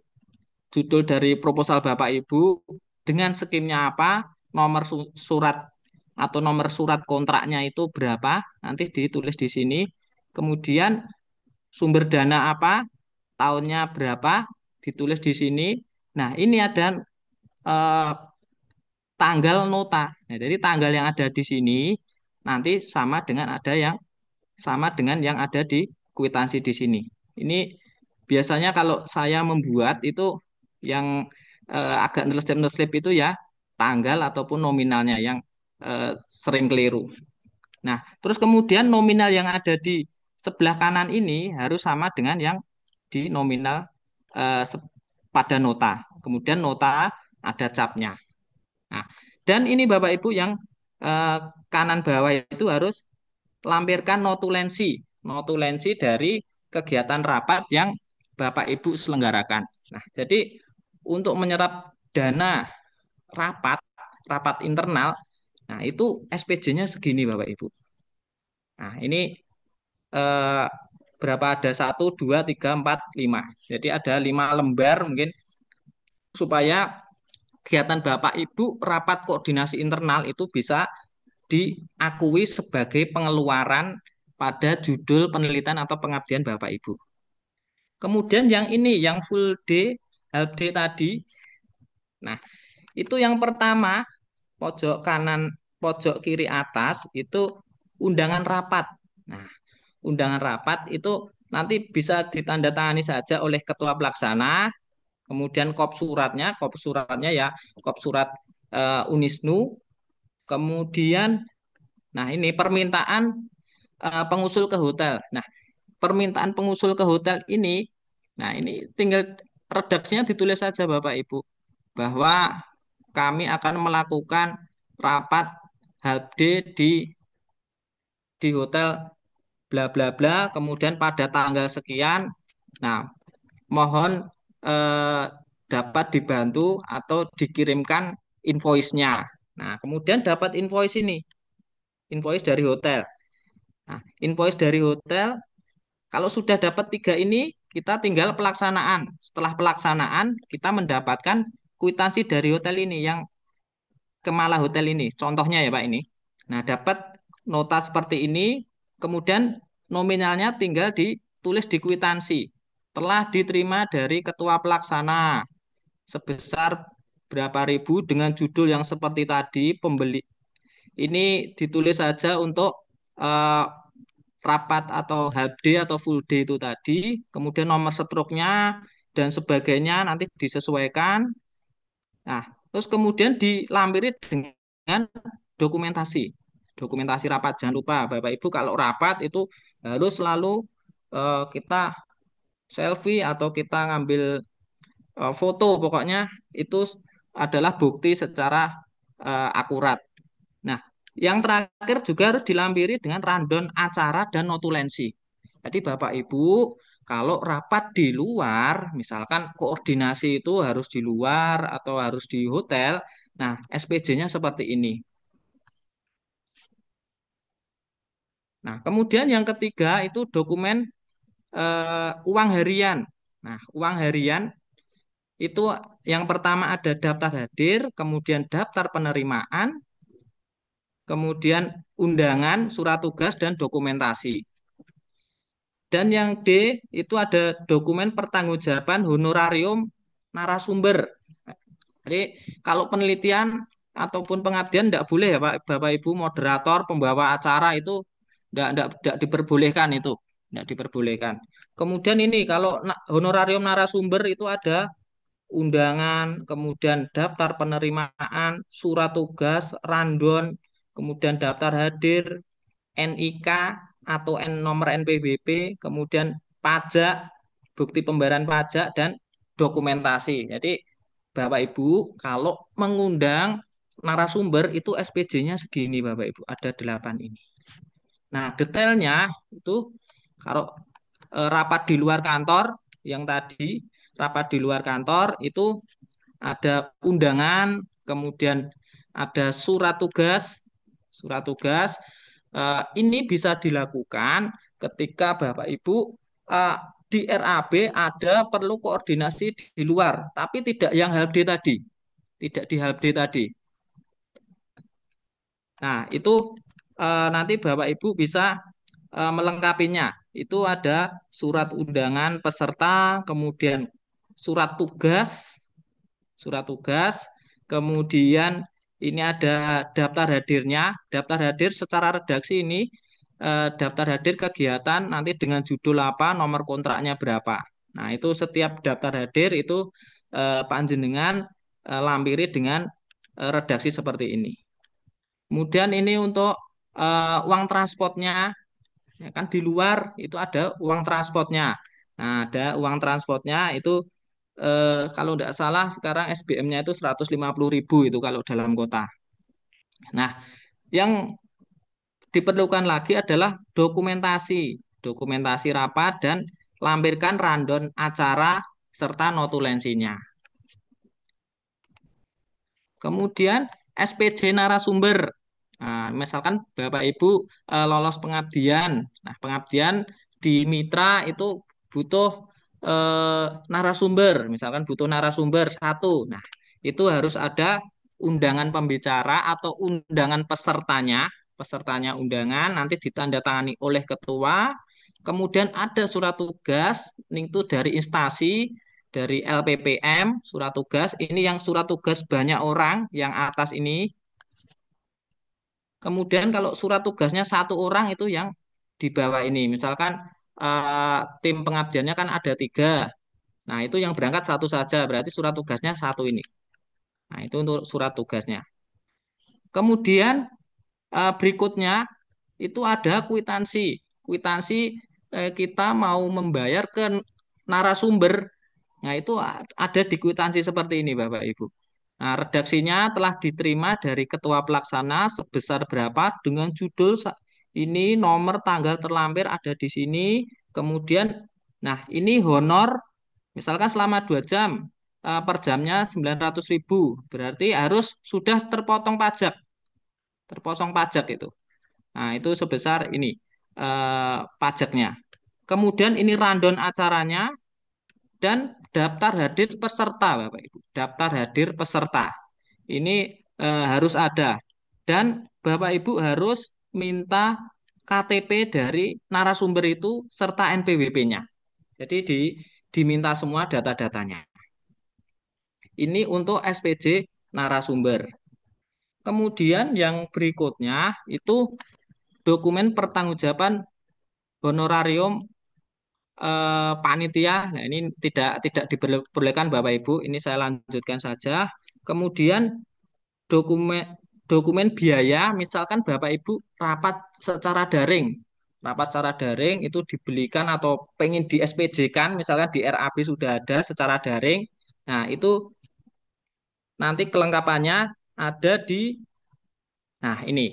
judul dari proposal Bapak Ibu dengan skimnya apa, nomor surat atau nomor surat kontraknya itu berapa, nanti ditulis di sini. Kemudian sumber dana apa, tahunnya berapa, ditulis di sini. Nah, ini ada eh, tanggal nota. Nah, jadi tanggal yang ada di sini nanti sama dengan yang ada di kwitansi di sini. Ini biasanya kalau saya membuat itu yang agak nerslip-nerslip itu ya tanggal ataupun nominalnya yang sering keliru. Nah, terus kemudian nominal yang ada di sebelah kanan ini harus sama dengan yang di nominal pada nota. Kemudian nota ada capnya. Nah, dan ini Bapak Ibu yang eh, kanan bawah itu harus lampirkan notulensi, notulensi dari kegiatan rapat yang Bapak Ibu selenggarakan. Nah, jadi untuk menyerap dana rapat, rapat internal, nah itu SPJ-nya segini Bapak Ibu. Nah, ini eh, berapa ada satu, dua, tiga, empat, lima. Jadi ada 5 lembar mungkin supaya kegiatan Bapak Ibu rapat koordinasi internal itu bisa diakui sebagai pengeluaran pada judul penelitian atau pengabdian Bapak Ibu. Kemudian yang ini, yang full day, half day tadi, nah itu yang pertama, pojok kanan, pojok kiri atas, itu undangan rapat. Nah, undangan rapat itu nanti bisa ditandatangani saja oleh ketua pelaksana, kemudian kop suratnya ya, kop surat Unisnu, kemudian nah ini permintaan pengusul ke hotel. Nah, permintaan pengusul ke hotel ini, nah ini tinggal redaksinya ditulis saja Bapak Ibu bahwa kami akan melakukan rapat HD di hotel bla bla bla, kemudian pada tanggal sekian. Nah, mohon eh, dapat dibantu atau dikirimkan invoice-nya. Nah, kemudian dapat invoice ini, invoice dari hotel. Nah, invoice dari hotel, kalau sudah dapat 3 ini, kita tinggal pelaksanaan. Setelah pelaksanaan, kita mendapatkan kwitansi dari hotel ini, yang Kemala Hotel ini. Contohnya ya Pak ini. Nah, dapat nota seperti ini, kemudian nominalnya tinggal ditulis di kwitansi. Telah diterima dari ketua pelaksana sebesar berapa ribu dengan judul yang seperti tadi, pembeli. Ini ditulis saja untuk eh, rapat atau half day atau full day itu tadi, kemudian nomor struknya dan sebagainya nanti disesuaikan. Nah, terus kemudian dilampiri dengan dokumentasi. Dokumentasi rapat. Jangan lupa, Bapak Ibu kalau rapat itu harus selalu kita selfie atau kita ngambil foto, pokoknya itu adalah bukti secara akurat. Nah, yang terakhir juga harus dilampiri dengan rundown acara dan notulensi. Jadi Bapak Ibu, kalau rapat di luar, misalkan koordinasi itu harus di luar atau harus di hotel, nah SPJ-nya seperti ini. Nah, kemudian yang ketiga itu dokumen uang harian. Nah, uang harian itu yang pertama ada daftar hadir, kemudian daftar penerimaan, kemudian undangan, surat tugas, dan dokumentasi. Dan yang D itu ada dokumen pertanggungjawaban honorarium narasumber. Jadi kalau penelitian ataupun pengabdian tidak boleh ya Pak, Bapak Ibu moderator, pembawa acara itu tidak diperbolehkan itu, tidak diperbolehkan. Kemudian ini kalau honorarium narasumber itu ada undangan, kemudian daftar penerimaan, surat tugas, randon, kemudian daftar hadir, NIK atau nomor NPWP, kemudian pajak, bukti pembayaran pajak, dan dokumentasi. Jadi Bapak Ibu kalau mengundang narasumber itu SPJ-nya segini Bapak Ibu, ada 8 ini. Nah detailnya itu kalau rapat di luar kantor, yang tadi rapat di luar kantor itu ada undangan, kemudian ada surat tugas. Ini bisa dilakukan ketika Bapak Ibu eh, di RAB ada perlu koordinasi di luar, tapi tidak yang HLD tadi, tidak di HLD tadi. Nah, itu nanti Bapak Ibu bisa melengkapinya. Itu ada surat undangan peserta, kemudian surat tugas, surat tugas, kemudian ini ada daftar hadirnya. Daftar hadir secara redaksi ini daftar hadir kegiatan nanti dengan judul apa, nomor kontraknya berapa. Nah, itu setiap daftar hadir itu panjenengan lampiri dengan redaksi seperti ini. Kemudian ini untuk uang transportnya, ya kan di luar itu ada uang transportnya. Nah, ada uang transportnya itu kalau tidak salah sekarang SBM-nya itu 150.000 itu kalau dalam kota. Nah, yang diperlukan lagi adalah dokumentasi, dokumentasi rapat dan lampirkan random acara serta notulensinya. Kemudian SPJ narasumber. Nah, misalkan Bapak Ibu lolos pengabdian. Nah, pengabdian di mitra itu butuh narasumber. Misalkan butuh narasumber satu. Nah, itu harus ada undangan pembicara atau undangan pesertanya. Pesertanya undangan nanti ditandatangani oleh ketua. Kemudian ada surat tugas, itu dari instansi dari LPPM, surat tugas. Ini yang surat tugas banyak orang, yang atas ini. Kemudian kalau surat tugasnya satu orang itu yang di bawah ini. Misalkan tim pengabdiannya kan ada 3. Nah itu yang berangkat satu saja, berarti surat tugasnya satu ini. Nah itu untuk surat tugasnya. Kemudian berikutnya itu ada kwitansi. Kwitansi kita mau membayar ke narasumber. Nah, itu ada di kwitansi seperti ini, Bapak Ibu. Nah, redaksinya telah diterima dari ketua pelaksana sebesar berapa dengan judul ini, nomor tanggal terlampir ada di sini. Kemudian, nah ini honor, misalkan selama 2 jam, per jamnya 900.000. Berarti harus sudah terpotong pajak itu. Nah, itu sebesar ini pajaknya. Kemudian ini random acaranya, dan daftar hadir peserta, Bapak Ibu. Daftar hadir peserta. Ini harus ada. Dan Bapak Ibu harus minta KTP dari narasumber itu serta NPWP-nya. Jadi diminta semua data-datanya. Ini untuk SPJ narasumber. Kemudian yang berikutnya itu dokumen pertanggungjawaban honorarium panitia. Nah, ini tidak diperbolehkan Bapak Ibu. Ini saya lanjutkan saja. Kemudian dokumen dokumen biaya, misalkan Bapak Ibu rapat secara daring. Rapat secara daring itu dibelikan atau pengen di SPJ-kan, misalkan di RAB sudah ada secara daring. Nah, itu nanti kelengkapannya ada di nah ini.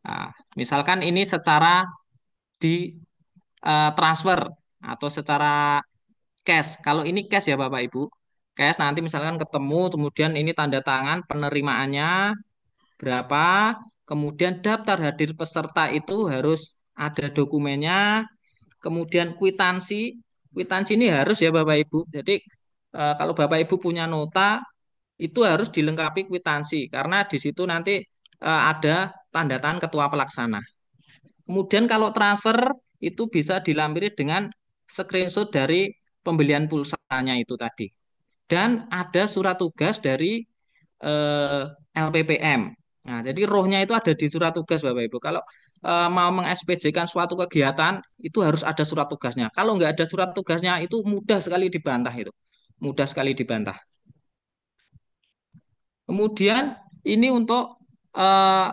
Nah, misalkan ini secara di transfer atau secara cash. Kalau ini cash ya Bapak Ibu. Cash nanti misalkan ketemu, kemudian ini tanda tangan penerimaannya berapa, kemudian daftar hadir peserta itu harus ada dokumennya, kemudian kwitansi. Kwitansi ini harus ya Bapak Ibu. Jadi kalau Bapak Ibu punya nota itu harus dilengkapi kwitansi karena di situ nanti ada tanda tangan ketua pelaksana. Kemudian kalau transfer itu bisa dilampiri dengan screenshot dari pembelian pulsanya itu tadi. dan ada surat tugas dari eh, LPPM. Nah, jadi rohnya itu ada di surat tugas Bapak Ibu. Kalau mau meng-SPJ-kan suatu kegiatan itu harus ada surat tugasnya. Kalau nggak ada surat tugasnya itu mudah sekali dibantah itu. Mudah sekali dibantah. Kemudian ini untuk eh,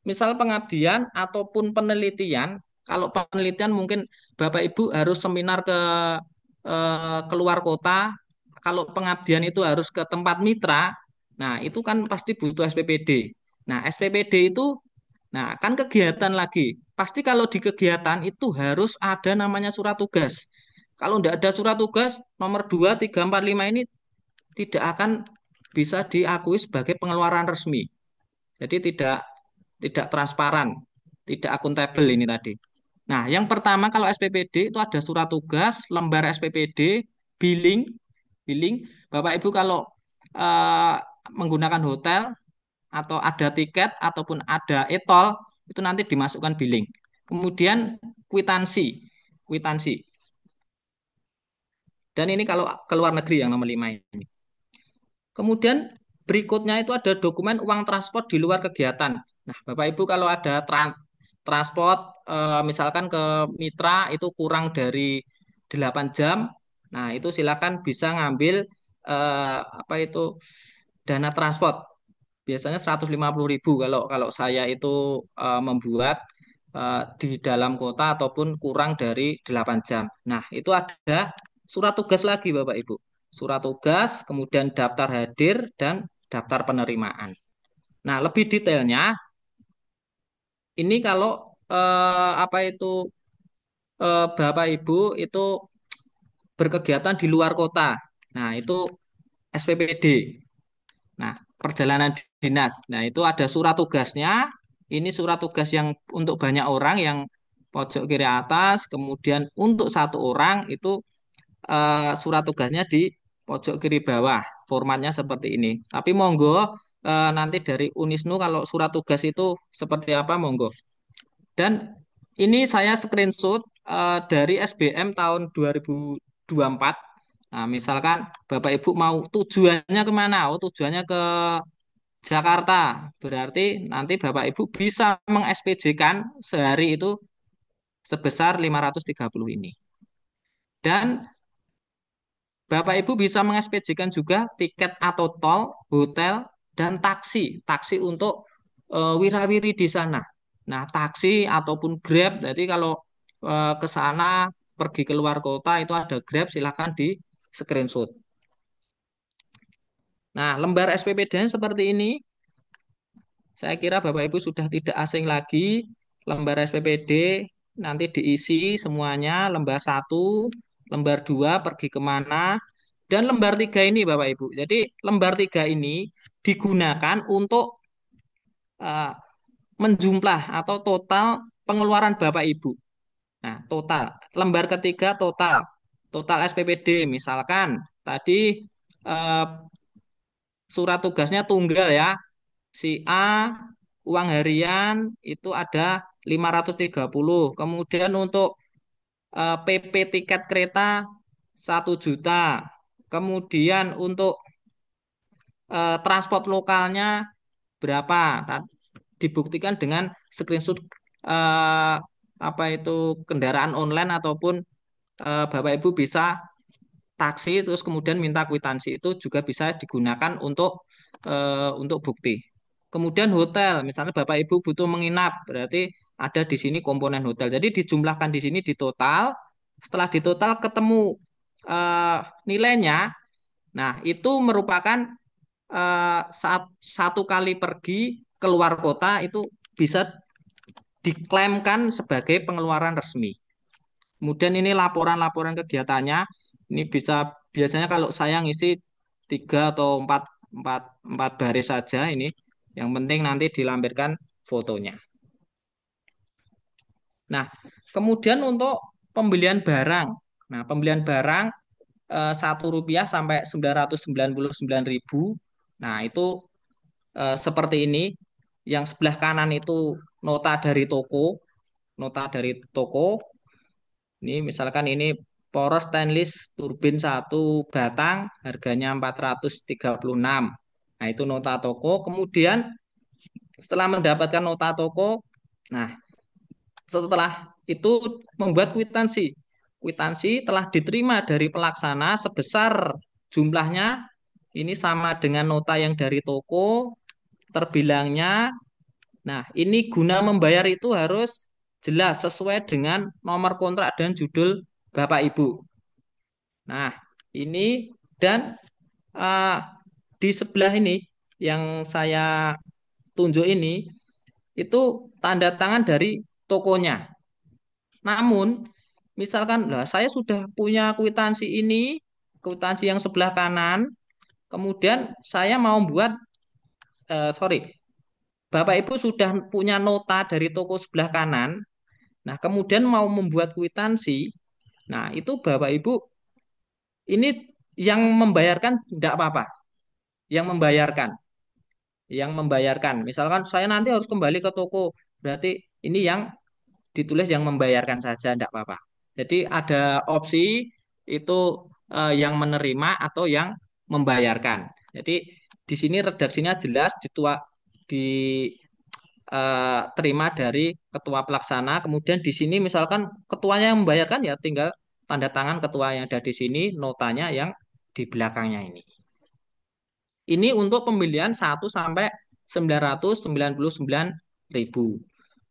misal pengabdian ataupun penelitian. Kalau penelitian mungkin Bapak Ibu harus seminar ke keluar kota. Kalau pengabdian itu harus ke tempat mitra. Nah, itu kan pasti butuh SPPD. Nah, SPPD itu nah kan kegiatan lagi. Pasti kalau di kegiatan itu harus ada namanya surat tugas. Kalau tidak ada surat tugas nomor 2, 3, 4, 5 ini tidak akan bisa diakui sebagai pengeluaran resmi. Jadi tidak transparan, tidak akuntabel ini tadi. Nah, yang pertama kalau SPPD itu ada surat tugas, lembar SPPD, billing, billing. Bapak Ibu kalau eh, menggunakan hotel atau ada tiket ataupun ada e-tol itu nanti dimasukkan billing. Kemudian kwitansi, kwitansi. Dan ini kalau ke luar negeri yang nomor 5 ini. Kemudian berikutnya itu ada dokumen uang transport di luar kegiatan. Nah, Bapak Ibu kalau ada transport misalkan ke mitra itu kurang dari 8 jam, nah itu silakan bisa ngambil apa itu dana transport. Biasanya 150.000 kalau kalau saya itu membuat di dalam kota ataupun kurang dari 8 jam. Nah, itu ada surat tugas lagi Bapak Ibu. Surat tugas, kemudian daftar hadir dan daftar penerimaan. Nah, lebih detailnya ini kalau apa itu Bapak Ibu itu berkegiatan di luar kota. Nah, itu SPPD. Nah, perjalanan dinas. Nah, itu ada surat tugasnya. Ini surat tugas yang untuk banyak orang yang pojok kiri atas. Kemudian untuk satu orang itu surat tugasnya di pojok kiri bawah. Formatnya seperti ini. Tapi monggo nanti dari Unisnu kalau surat tugas itu seperti apa monggo. Dan ini saya screenshot dari SBM tahun 2024. Nah, misalkan Bapak Ibu mau tujuannya kemana? Oh, tujuannya ke Jakarta. Berarti nanti Bapak Ibu bisa meng-SPJ-kan sehari itu sebesar 530 ini. Dan Bapak Ibu bisa meng-SPJ-kan juga tiket atau tol, hotel, dan taksi. Taksi untuk wirawiri di sana. Nah, taksi ataupun Grab, jadi kalau ke sana pergi keluar kota itu ada Grab, silahkan di screenshot. Nah, lembar SPPD seperti ini. Saya kira Bapak Ibu sudah tidak asing lagi. Lembar SPPD nanti diisi semuanya. Lembar 1, lembar 2 pergi kemana. Dan lembar 3 ini Bapak Ibu. Jadi lembar 3 ini digunakan untuk uh, menjumlah atau total pengeluaran Bapak Ibu. Nah, total. Lembar ketiga total. Total SPPD. Misalkan tadi uh, surat tugasnya tunggal ya. Si A uang harian itu ada 530. Kemudian untuk PP tiket kereta 1 juta. Kemudian untuk transport lokalnya berapa? Dibuktikan dengan screenshot eh, apa itu kendaraan online ataupun Bapak Ibu bisa taksi terus kemudian minta kwitansi itu juga bisa digunakan untuk bukti. Kemudian hotel, misalnya Bapak Ibu butuh menginap, berarti ada di sini komponen hotel. Jadi dijumlahkan di sini di total, setelah di total ketemu eh, nilainya, nah itu merupakan saat satu kali pergi keluar kota itu bisa diklaimkan sebagai pengeluaran resmi. Kemudian ini laporan-laporan kegiatannya. Ini bisa biasanya kalau saya ngisi 3 atau 4 baris saja ini. Yang penting nanti dilampirkan fotonya. Nah, kemudian untuk pembelian barang. Nah, pembelian barang Rp1 sampai 999.000. Nah, itu seperti ini. Yang sebelah kanan itu nota dari toko. Nota dari toko. Ini misalkan ini poros stainless turbin 1 batang, harganya 436. Nah, itu nota toko. Kemudian setelah mendapatkan nota toko, nah setelah itu membuat kwitansi. Kwitansi telah diterima dari pelaksana sebesar jumlahnya ini sama dengan nota yang dari toko, terbilangnya. Nah, ini guna membayar itu harus jelas sesuai dengan nomor kontrak dan judul Bapak Ibu. Nah, ini dan eh, di sebelah ini yang saya tunjuk ini itu tanda tangan dari tokonya. Namun, misalkan lah saya sudah punya kwitansi ini, kwitansi yang sebelah kanan, kemudian saya mau buat sorry, Bapak Ibu sudah punya nota dari toko sebelah kanan. Nah, kemudian mau membuat kwitansi. Nah, itu Bapak Ibu ini yang membayarkan tidak apa-apa. Yang membayarkan, yang membayarkan. Misalkan saya nanti harus kembali ke toko, berarti ini yang ditulis yang membayarkan saja, tidak apa-apa. Jadi ada opsi itu yang menerima atau yang membayarkan. Jadi di sini redaksinya jelas diterima dari ketua pelaksana. Kemudian di sini misalkan ketuanya yang membayarkan ya tinggal tanda tangan ketua yang ada di sini, notanya yang di belakangnya ini. Ini untuk pembelian 1 sampai 999.000.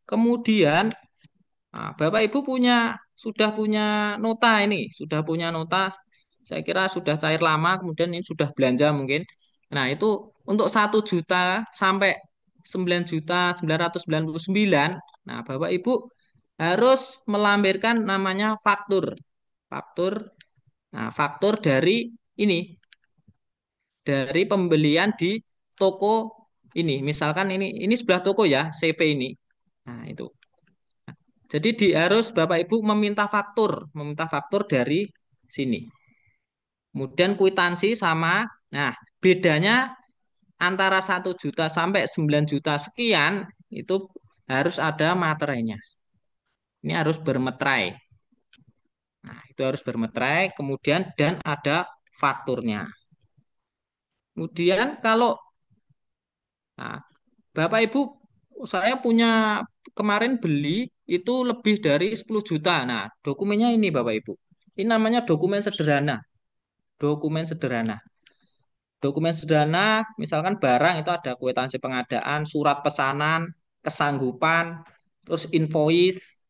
Kemudian nah, Bapak Ibu sudah punya nota ini, sudah punya nota. Saya kira sudah cair lama, kemudian ini sudah belanja mungkin. Nah, itu untuk 1 juta sampai 9.999.000. Nah, Bapak Ibu harus melampirkan namanya faktur. Faktur. Nah, faktur dari ini, dari pembelian di toko ini. Misalkan ini sebelah toko ya, CV ini. Nah, itu. Jadi harus Bapak Ibu meminta faktur dari sini. Kemudian kwitansi sama. Nah, bedanya antara 1 juta sampai 9 juta sekian itu harus ada materainya. Ini harus bermeterai. Nah, itu harus bermeterai, kemudian dan ada fakturnya. Kemudian kalau nah, Bapak Ibu, saya punya kemarin beli itu lebih dari 10 juta. Nah, dokumennya ini Bapak Ibu. Ini namanya dokumen sederhana. Dokumen sederhana. Dokumen sederhana, misalkan barang itu ada kwitansi pengadaan, surat pesanan, kesanggupan, terus invoice,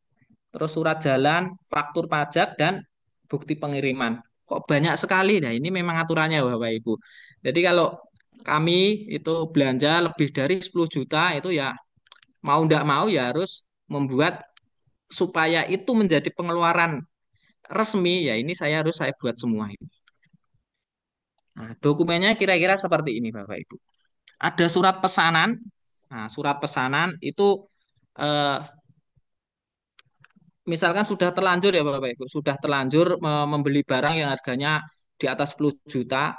terus surat jalan, faktur pajak, dan bukti pengiriman. Kok banyak sekali? Nah, ini memang aturannya Bapak Ibu. Jadi kalau kami itu belanja lebih dari 10 juta itu ya mau tidak mau ya harus membuat supaya itu menjadi pengeluaran resmi ya ini saya buat semua ini. Nah, dokumennya kira-kira seperti ini Bapak Ibu. Ada surat pesanan. Nah, surat pesanan itu eh, misalkan sudah terlanjur ya Bapak Ibu, sudah terlanjur membeli barang yang harganya di atas 10 juta,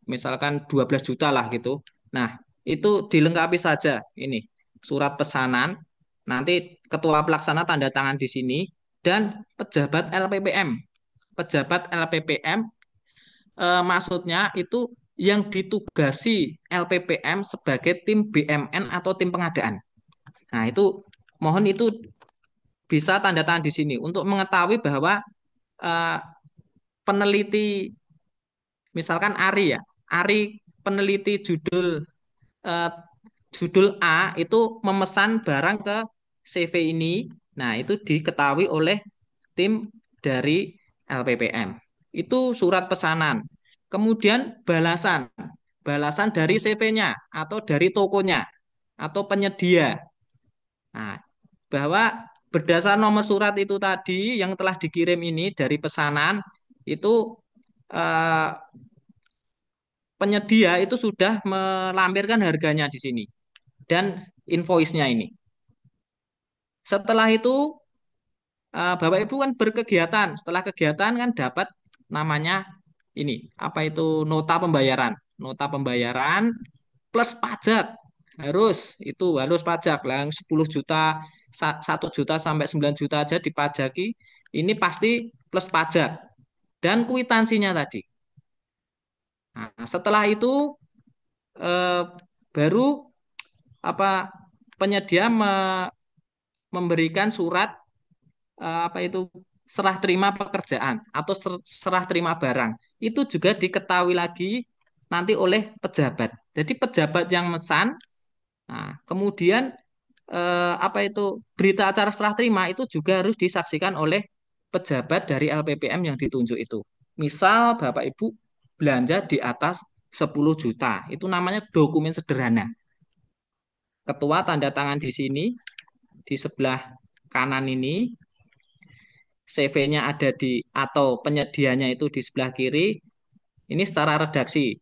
misalkan 12 juta lah gitu. Nah, itu dilengkapi saja ini surat pesanan, nanti ketua pelaksana tanda tangan di sini dan pejabat LPPM. Pejabat LPPM maksudnya itu yang ditugasi LPPM sebagai tim BMN atau tim pengadaan. Nah, itu mohon itu bisa tanda tangan di sini untuk mengetahui bahwa eh, peneliti misalkan Ari ya, Ari peneliti eh, judul A itu memesan barang ke CV ini. Nah, itu diketahui oleh tim dari LPPM. Itu surat pesanan. Kemudian balasan. Balasan dari CV-nya atau dari tokonya atau penyedia. Nah, bahwa berdasar nomor surat itu tadi yang telah dikirim ini dari pesanan itu eh, penyedia itu sudah melampirkan harganya di sini dan invoice-nya ini. Setelah itu Bapak Ibu kan berkegiatan. Setelah kegiatan kan dapat namanya ini apa itu nota pembayaran. Nota pembayaran plus pajak harus pajak lah yang 10 juta 1 juta sampai 9 juta aja dipajaki ini pasti plus pajak dan kwitansinya tadi. Nah, setelah itu eh, baru apa penyedia memberikan surat apa itu serah terima pekerjaan atau serah terima barang. Itu juga diketahui lagi nanti oleh pejabat. Jadi pejabat yang mesan, nah, kemudian apa itu berita acara serah terima itu juga harus disaksikan oleh pejabat dari LPPM yang ditunjuk itu. Misal Bapak Ibu belanja di atas 10 juta, itu namanya dokumen sederhana. Ketua tanda tangan di sini, di sebelah kanan ini, CV-nya ada di atau penyedianya itu di sebelah kiri. Ini secara redaksi.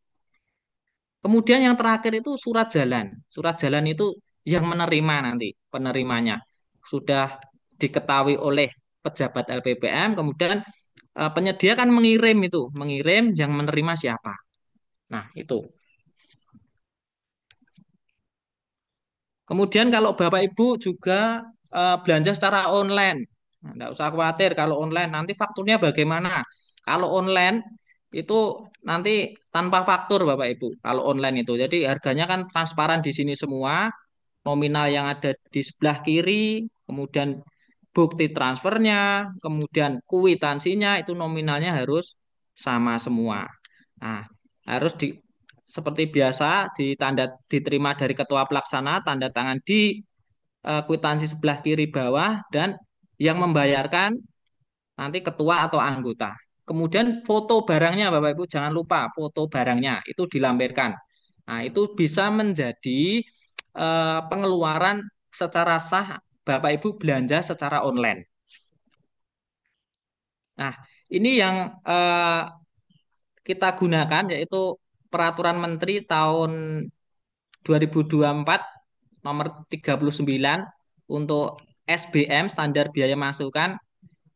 Kemudian yang terakhir itu surat jalan. Surat jalan itu yang menerima nanti penerimanya sudah diketahui oleh pejabat LPPM. Kemudian penyedia kan mengirim itu, mengirim yang menerima siapa. Nah itu. Kemudian kalau Bapak Ibu juga belanja secara online, nah, nggak usah khawatir kalau online nanti fakturnya bagaimana. Kalau online itu nanti tanpa faktur Bapak Ibu. Kalau online itu, jadi harganya kan transparan di sini semua, nominal yang ada di sebelah kiri, kemudian bukti transfernya, kemudian kwitansinya itu nominalnya harus sama semua. Nah, harus seperti biasa diterima dari ketua pelaksana, tanda tangan di kwitansi sebelah kiri bawah dan yang membayarkan nanti ketua atau anggota. Kemudian foto barangnya Bapak Ibu jangan lupa foto barangnya itu dilampirkan. Nah, itu bisa menjadi pengeluaran secara sah Bapak Ibu belanja secara online. Nah, ini yang kita gunakan yaitu Peraturan Menteri tahun 2024 nomor 39 untuk SBM standar biaya masukan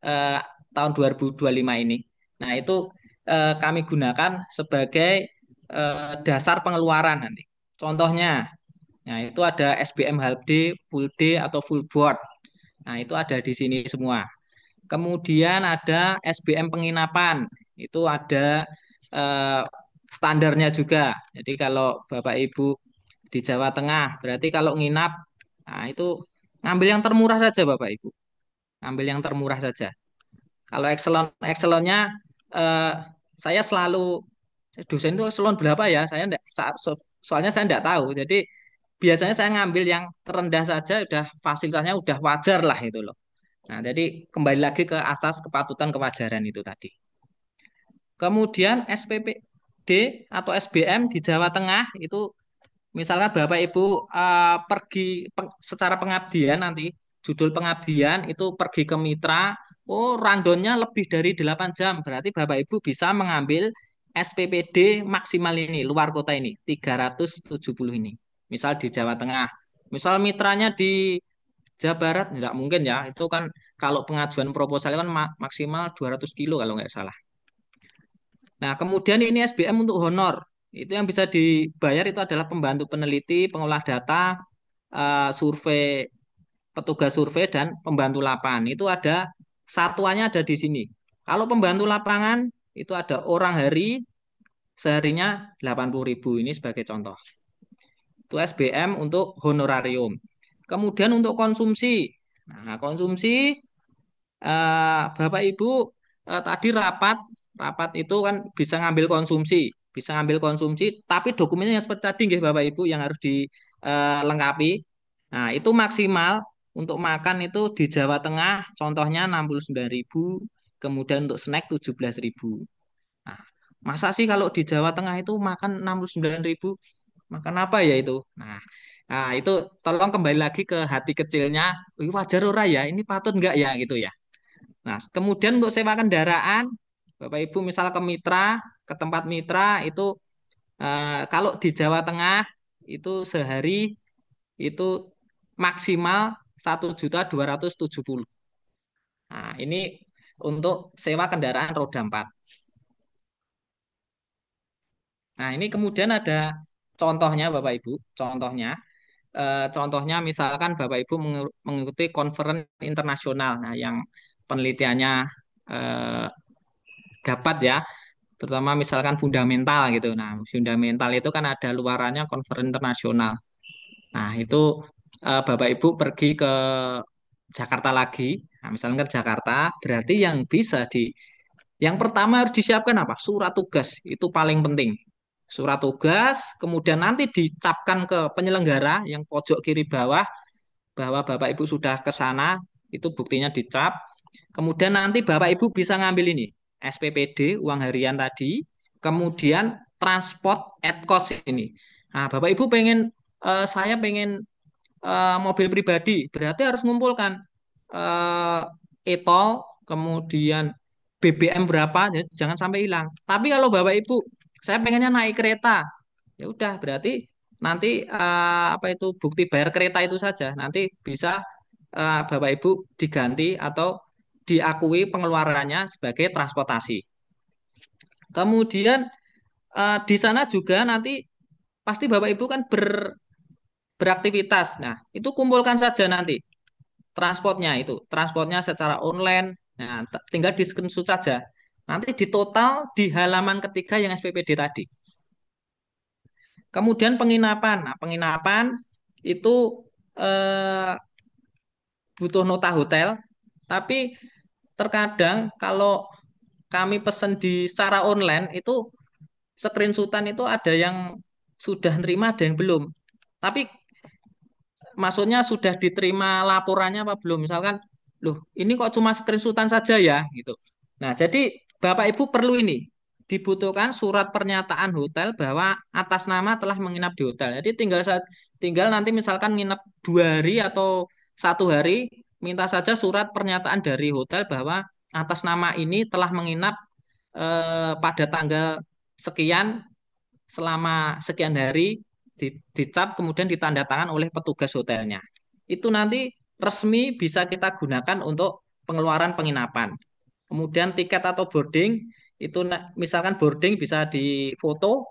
eh, tahun 2025 ini. Nah, itu kami gunakan sebagai dasar pengeluaran nanti. Contohnya, nah itu ada SBM half day, full day atau full board. Nah, itu ada di sini semua. Kemudian ada SBM penginapan. Itu ada eh, standarnya juga. Jadi kalau Bapak Ibu di Jawa Tengah, berarti kalau nginap, nah itu ngambil yang termurah saja Bapak Ibu. Ambil yang termurah saja. Kalau Excelonnya eh, saya selalu dosen itu Excelon berapa ya? Saya enggak, soalnya saya enggak tahu. Jadi biasanya saya ngambil yang terendah saja, udah fasilitasnya udah wajar lah itu loh. Nah, jadi kembali lagi ke asas kepatutan kewajaran itu tadi. Kemudian SPPD atau SBM di Jawa Tengah itu misalkan Bapak Ibu pergi secara pengabdian nanti, judul pengabdian itu pergi ke mitra, oh randonnya lebih dari 8 jam, berarti Bapak Ibu bisa mengambil SPPD maksimal ini, luar kota ini, 370 ini. Misal di Jawa Tengah. Misal mitranya di Jawa Barat, tidak mungkin ya, itu kan kalau pengajuan proposal kan maksimal 200 kilo kalau nggak salah. Nah, kemudian ini SBM untuk honor. Itu yang bisa dibayar itu adalah pembantu peneliti, pengolah data, survei, petugas survei, dan pembantu lapangan. Itu ada satuannya ada di sini. Kalau pembantu lapangan itu ada orang hari, seharinya 80.000. Ini sebagai contoh. Itu SBM untuk honorarium. Kemudian untuk konsumsi. Nah, konsumsi Bapak Ibu tadi rapat, rapat itu kan bisa ngambil konsumsi, tapi dokumennya yang seperti tadi nggih Bapak Ibu yang harus dilengkapi. Nah, itu maksimal untuk makan itu di Jawa Tengah contohnya 69.000, kemudian untuk snack 17.000. Nah, masa sih kalau di Jawa Tengah itu makan 69.000? Makan apa ya itu? Nah, itu tolong kembali lagi ke hati kecilnya. Wih, wajar ora ya? Ini patut nggak ya gitu ya? Nah, kemudian untuk sewa kendaraan, Bapak Ibu misal ke mitra, ke tempat mitra itu kalau di Jawa Tengah itu sehari itu maksimal 1.270.000. Nah, ini untuk sewa kendaraan roda 4. Nah, ini kemudian ada contohnya Bapak Ibu, contohnya misalkan Bapak Ibu mengikuti konferen internasional. Nah, yang penelitiannya eh, dapat ya, terutama misalkan fundamental gitu. Nah, fundamental itu kan ada luarannya conference internasional. Nah, itu Bapak Ibu pergi ke Jakarta lagi. Nah, misalkan ke Jakarta, berarti yang pertama harus disiapkan apa? Surat tugas. Itu paling penting. Surat tugas, kemudian nanti dicapkan ke penyelenggara yang pojok kiri bawah bahwa Bapak Ibu sudah ke sana, itu buktinya dicap. Kemudian nanti Bapak Ibu bisa ngambil ini, SPPD, uang harian tadi, kemudian transport at cost ini. Nah, Bapak Ibu saya pengen mobil pribadi, berarti harus mengumpulkan eh, e-tol, kemudian BBM berapa, ya, jangan sampai hilang. Tapi kalau Bapak Ibu, saya pengennya naik kereta, ya udah berarti nanti apa itu bukti bayar kereta itu saja. Nanti bisa Bapak Ibu diganti atau diakui pengeluarannya sebagai transportasi. Kemudian di sana juga nanti pasti Bapak Ibu kan beraktivitas. Nah, itu kumpulkan saja nanti transportnya secara online. Nah, tinggal di screenshot saja. Nanti di total di halaman ketiga yang SPPD tadi. Kemudian penginapan. Nah, penginapan itu eh, butuh nota hotel, tapi terkadang kalau kami pesen secara online itu screenshotan itu ada yang sudah nerima, ada yang belum. Tapi maksudnya sudah diterima laporannya apa belum? Misalkan, loh ini kok cuma screenshotan saja ya gitu. Nah, jadi Bapak Ibu perlu ini dibutuhkan surat pernyataan hotel bahwa atas nama telah menginap di hotel. Jadi tinggal nanti misalkan nginep 2 hari atau 1 hari, minta saja surat pernyataan dari hotel bahwa atas nama ini telah menginap pada tanggal sekian selama sekian hari, dicap kemudian ditanda tangan oleh petugas hotelnya. Itu nanti resmi bisa kita gunakan untuk pengeluaran penginapan. Kemudian tiket atau boarding itu misalkan boarding bisa difoto,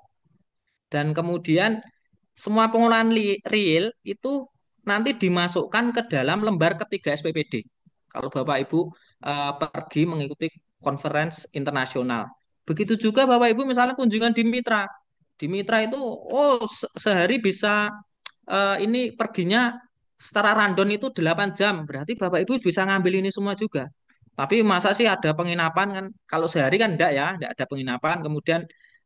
dan kemudian semua pengeluaran real itu nanti dimasukkan ke dalam lembar ketiga SPPD. Kalau Bapak Ibu pergi mengikuti conference internasional. Begitu juga Bapak Ibu misalnya kunjungan di Mitra. Di Mitra itu sehari bisa ini perginya secara random itu 8 jam. Berarti Bapak Ibu bisa ngambil ini semua juga. Tapi masa sih ada penginapan kan? Kalau sehari kan enggak ya, enggak ada penginapan. Kemudian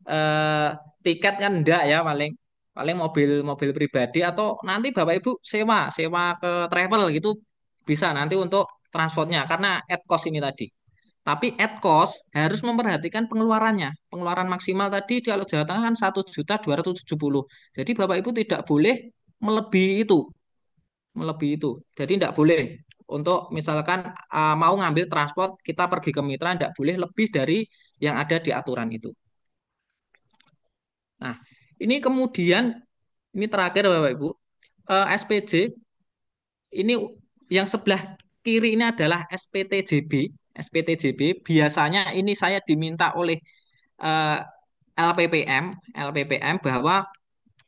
eh, tiket kan enggak ya, paling paling mobil pribadi atau nanti Bapak Ibu sewa ke travel gitu bisa nanti untuk transportnya karena at cost ini tadi. Tapi at cost harus memperhatikan pengeluarannya. Pengeluaran maksimal tadi di kalau Jawa Tengah kan 1.270.000. Jadi Bapak Ibu tidak boleh melebihi itu, melebihi itu. Jadi tidak boleh untuk misalkan mau ngambil transport kita pergi ke mitra tidak boleh lebih dari yang ada di aturan itu. Nah, ini kemudian ini terakhir Bapak Ibu, SPJ ini yang sebelah kiri ini adalah SPTJB. SPTJB biasanya ini saya diminta oleh eh, LPPM bahwa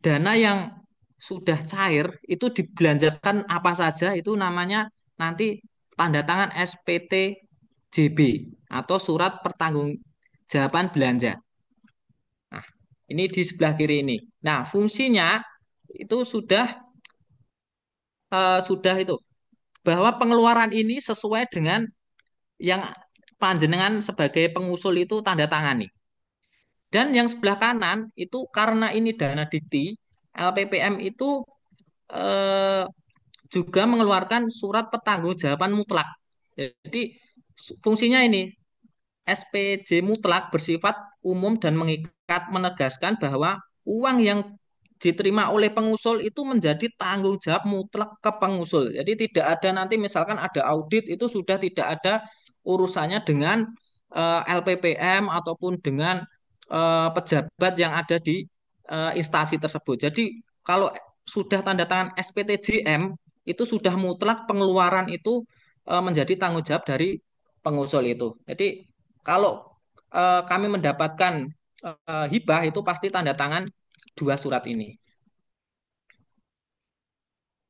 dana yang sudah cair itu dibelanjakan apa saja itu namanya nanti tanda tangan SPTJB atau surat pertanggungjawaban belanja. Nah, ini di sebelah kiri ini. Nah, fungsinya itu sudah itu bahwa pengeluaran ini sesuai dengan yang panjenengan sebagai pengusul itu tanda tangani. Dan yang sebelah kanan itu karena ini dana dikti, LPPM itu eh, juga mengeluarkan surat pertanggungjawaban mutlak. Jadi fungsinya ini SPJ mutlak bersifat umum dan mengikat menegaskan bahwa uang yang diterima oleh pengusul itu menjadi tanggung jawab mutlak ke pengusul. Jadi tidak ada nanti misalkan ada audit itu sudah tidak ada urusannya dengan LPPM ataupun dengan pejabat yang ada di instansi tersebut. Jadi kalau sudah tanda tangan SPTJM itu sudah mutlak pengeluaran itu menjadi tanggung jawab dari pengusul itu. Jadi kalau kami mendapatkan hibah itu pasti tanda tangan dua surat ini.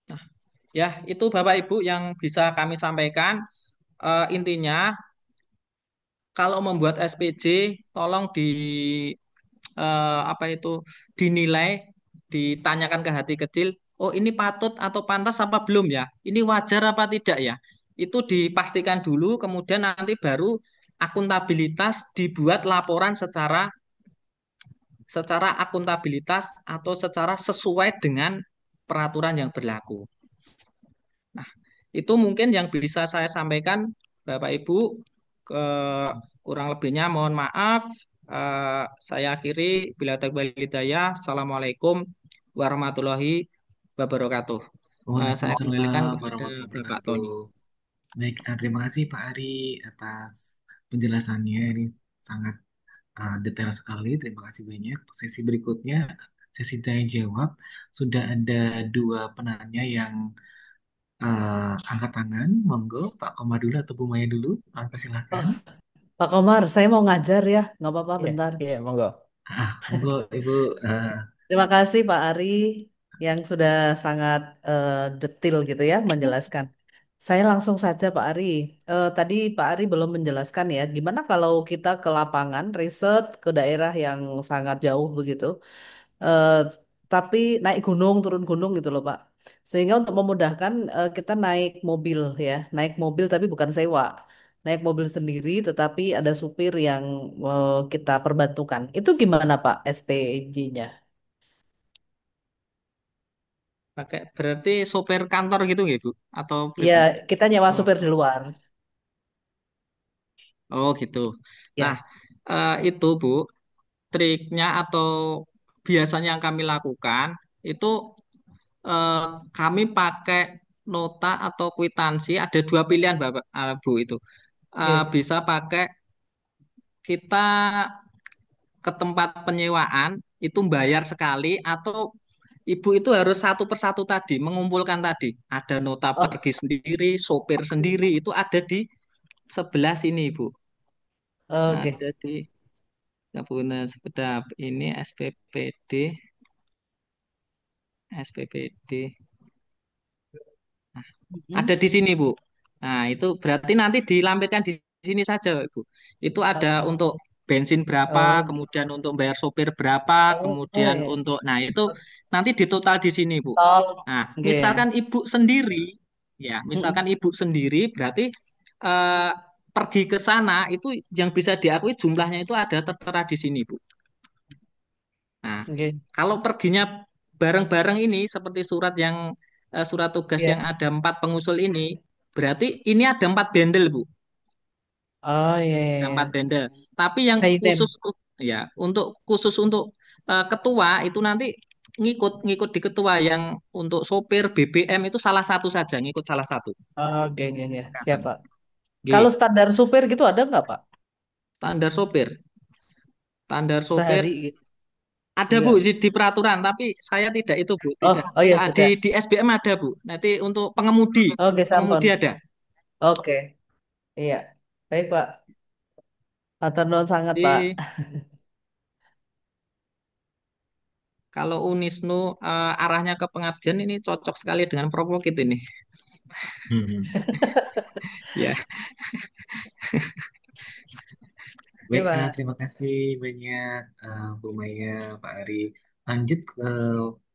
Nah, ya itu Bapak Ibu yang bisa kami sampaikan. Intinya kalau membuat SPJ tolong apa itu dinilai, ditanyakan ke hati kecil, oh ini patut atau pantas apa belum ya? Ini wajar apa tidak ya? Itu dipastikan dulu, kemudian nanti baru akuntabilitas dibuat laporan secara secara akuntabilitas atau secara sesuai dengan peraturan yang berlaku. Nah, itu mungkin yang bisa saya sampaikan, Bapak Ibu. Ke kurang lebihnya mohon maaf. Saya akhiri. Bila taufiq wal hidayah. Assalamualaikum warahmatullahi wabarakatuh. Saya kembalikan Waalaikumsalam kepada warahmatullahi Bapak wabarakatuh. Tony. Baik, terima kasih Pak Ari atas penjelasannya. Ini sangat detail sekali. Terima kasih banyak. Sesi berikutnya, sesi tanya jawab. Sudah ada dua penanya yang angkat tangan. Monggo, Pak Komar dulu atau Bu Maya dulu. Oh, Persilahkan. Pak Komar, saya mau ngajar ya, nggak apa-apa Iya, bentar. iya, monggo. Monggo Ibu. Terima kasih Pak Ari yang sudah sangat detil gitu ya menjelaskan. Saya langsung saja Pak Ari. Tadi Pak Ari belum menjelaskan ya, gimana kalau kita ke lapangan, riset ke daerah yang sangat jauh begitu, eh, tapi naik gunung, turun gunung gitu loh Pak. Sehingga untuk memudahkan kita naik mobil ya, naik mobil tapi bukan sewa. Naik mobil sendiri tetapi ada supir yang kita perbantukan. Itu gimana Pak SPJ-nya? Pakai berarti sopir kantor gitu nggak, Bu? Atau Ya, pribadi? kita nyewa Oh, supir di luar. oh gitu. Nah, Ya. itu Bu, triknya atau biasanya yang kami lakukan itu eh, kami pakai nota atau kwitansi. Ada dua pilihan Bapak, Bu itu. Oke. Bisa pakai kita ke tempat penyewaan itu bayar sekali, atau Ibu itu harus satu persatu tadi mengumpulkan tadi. Ada nota Oh, pergi sendiri, sopir sendiri, itu ada di sebelah sini Ibu. oke. Ada di Gabungan Sekedap ini SPPD. Ada Mm-mm. di sini, Bu. Nah, itu berarti nanti dilampirkan di sini saja, Bu. Itu ada Oh, untuk bensin berapa, oh, kemudian untuk bayar sopir berapa, oh kemudian ya. untuk, nah itu nanti ditotal di sini, Bu. Tol. Nah, Oke misalkan ya. Ibu sendiri, ya, misalkan Mm-mm. Ibu sendiri, berarti eh, pergi ke sana itu yang bisa diakui jumlahnya itu ada tertera di sini, Bu. Nah, Oke. kalau perginya bareng-bareng ini seperti surat tugas yang Ya. ada 4 pengusul ini, berarti ini ada 4 bendel, Bu. Oh ya ya Ada empat ya. bendel. Tapi yang By khusus name. ya untuk ketua itu nanti ngikut ngikut di ketua. Yang untuk sopir BBM itu salah satu saja, ngikut salah satu. Oke oke oke. Siap Pak. Kalau G. standar supir gitu ada nggak Pak? Standar sopir. Standar Sehari sopir gitu. ada, Bu, Enggak. di peraturan, tapi saya tidak itu, Bu, Oh tidak. oh ya Di sudah. SBM ada, Bu. Nanti untuk pengemudi, Oke pengemudi sampun. ada. Oke. Iya. Baik Pak. Atur nuwun sangat Pak. Di Kalau Unisnu arahnya ke pengabdian, ini cocok sekali dengan Provokit ini. Hmm. Ya, Oke Baik, Pak. terima kasih banyak Bu Maya, Pak Ari. Lanjut ke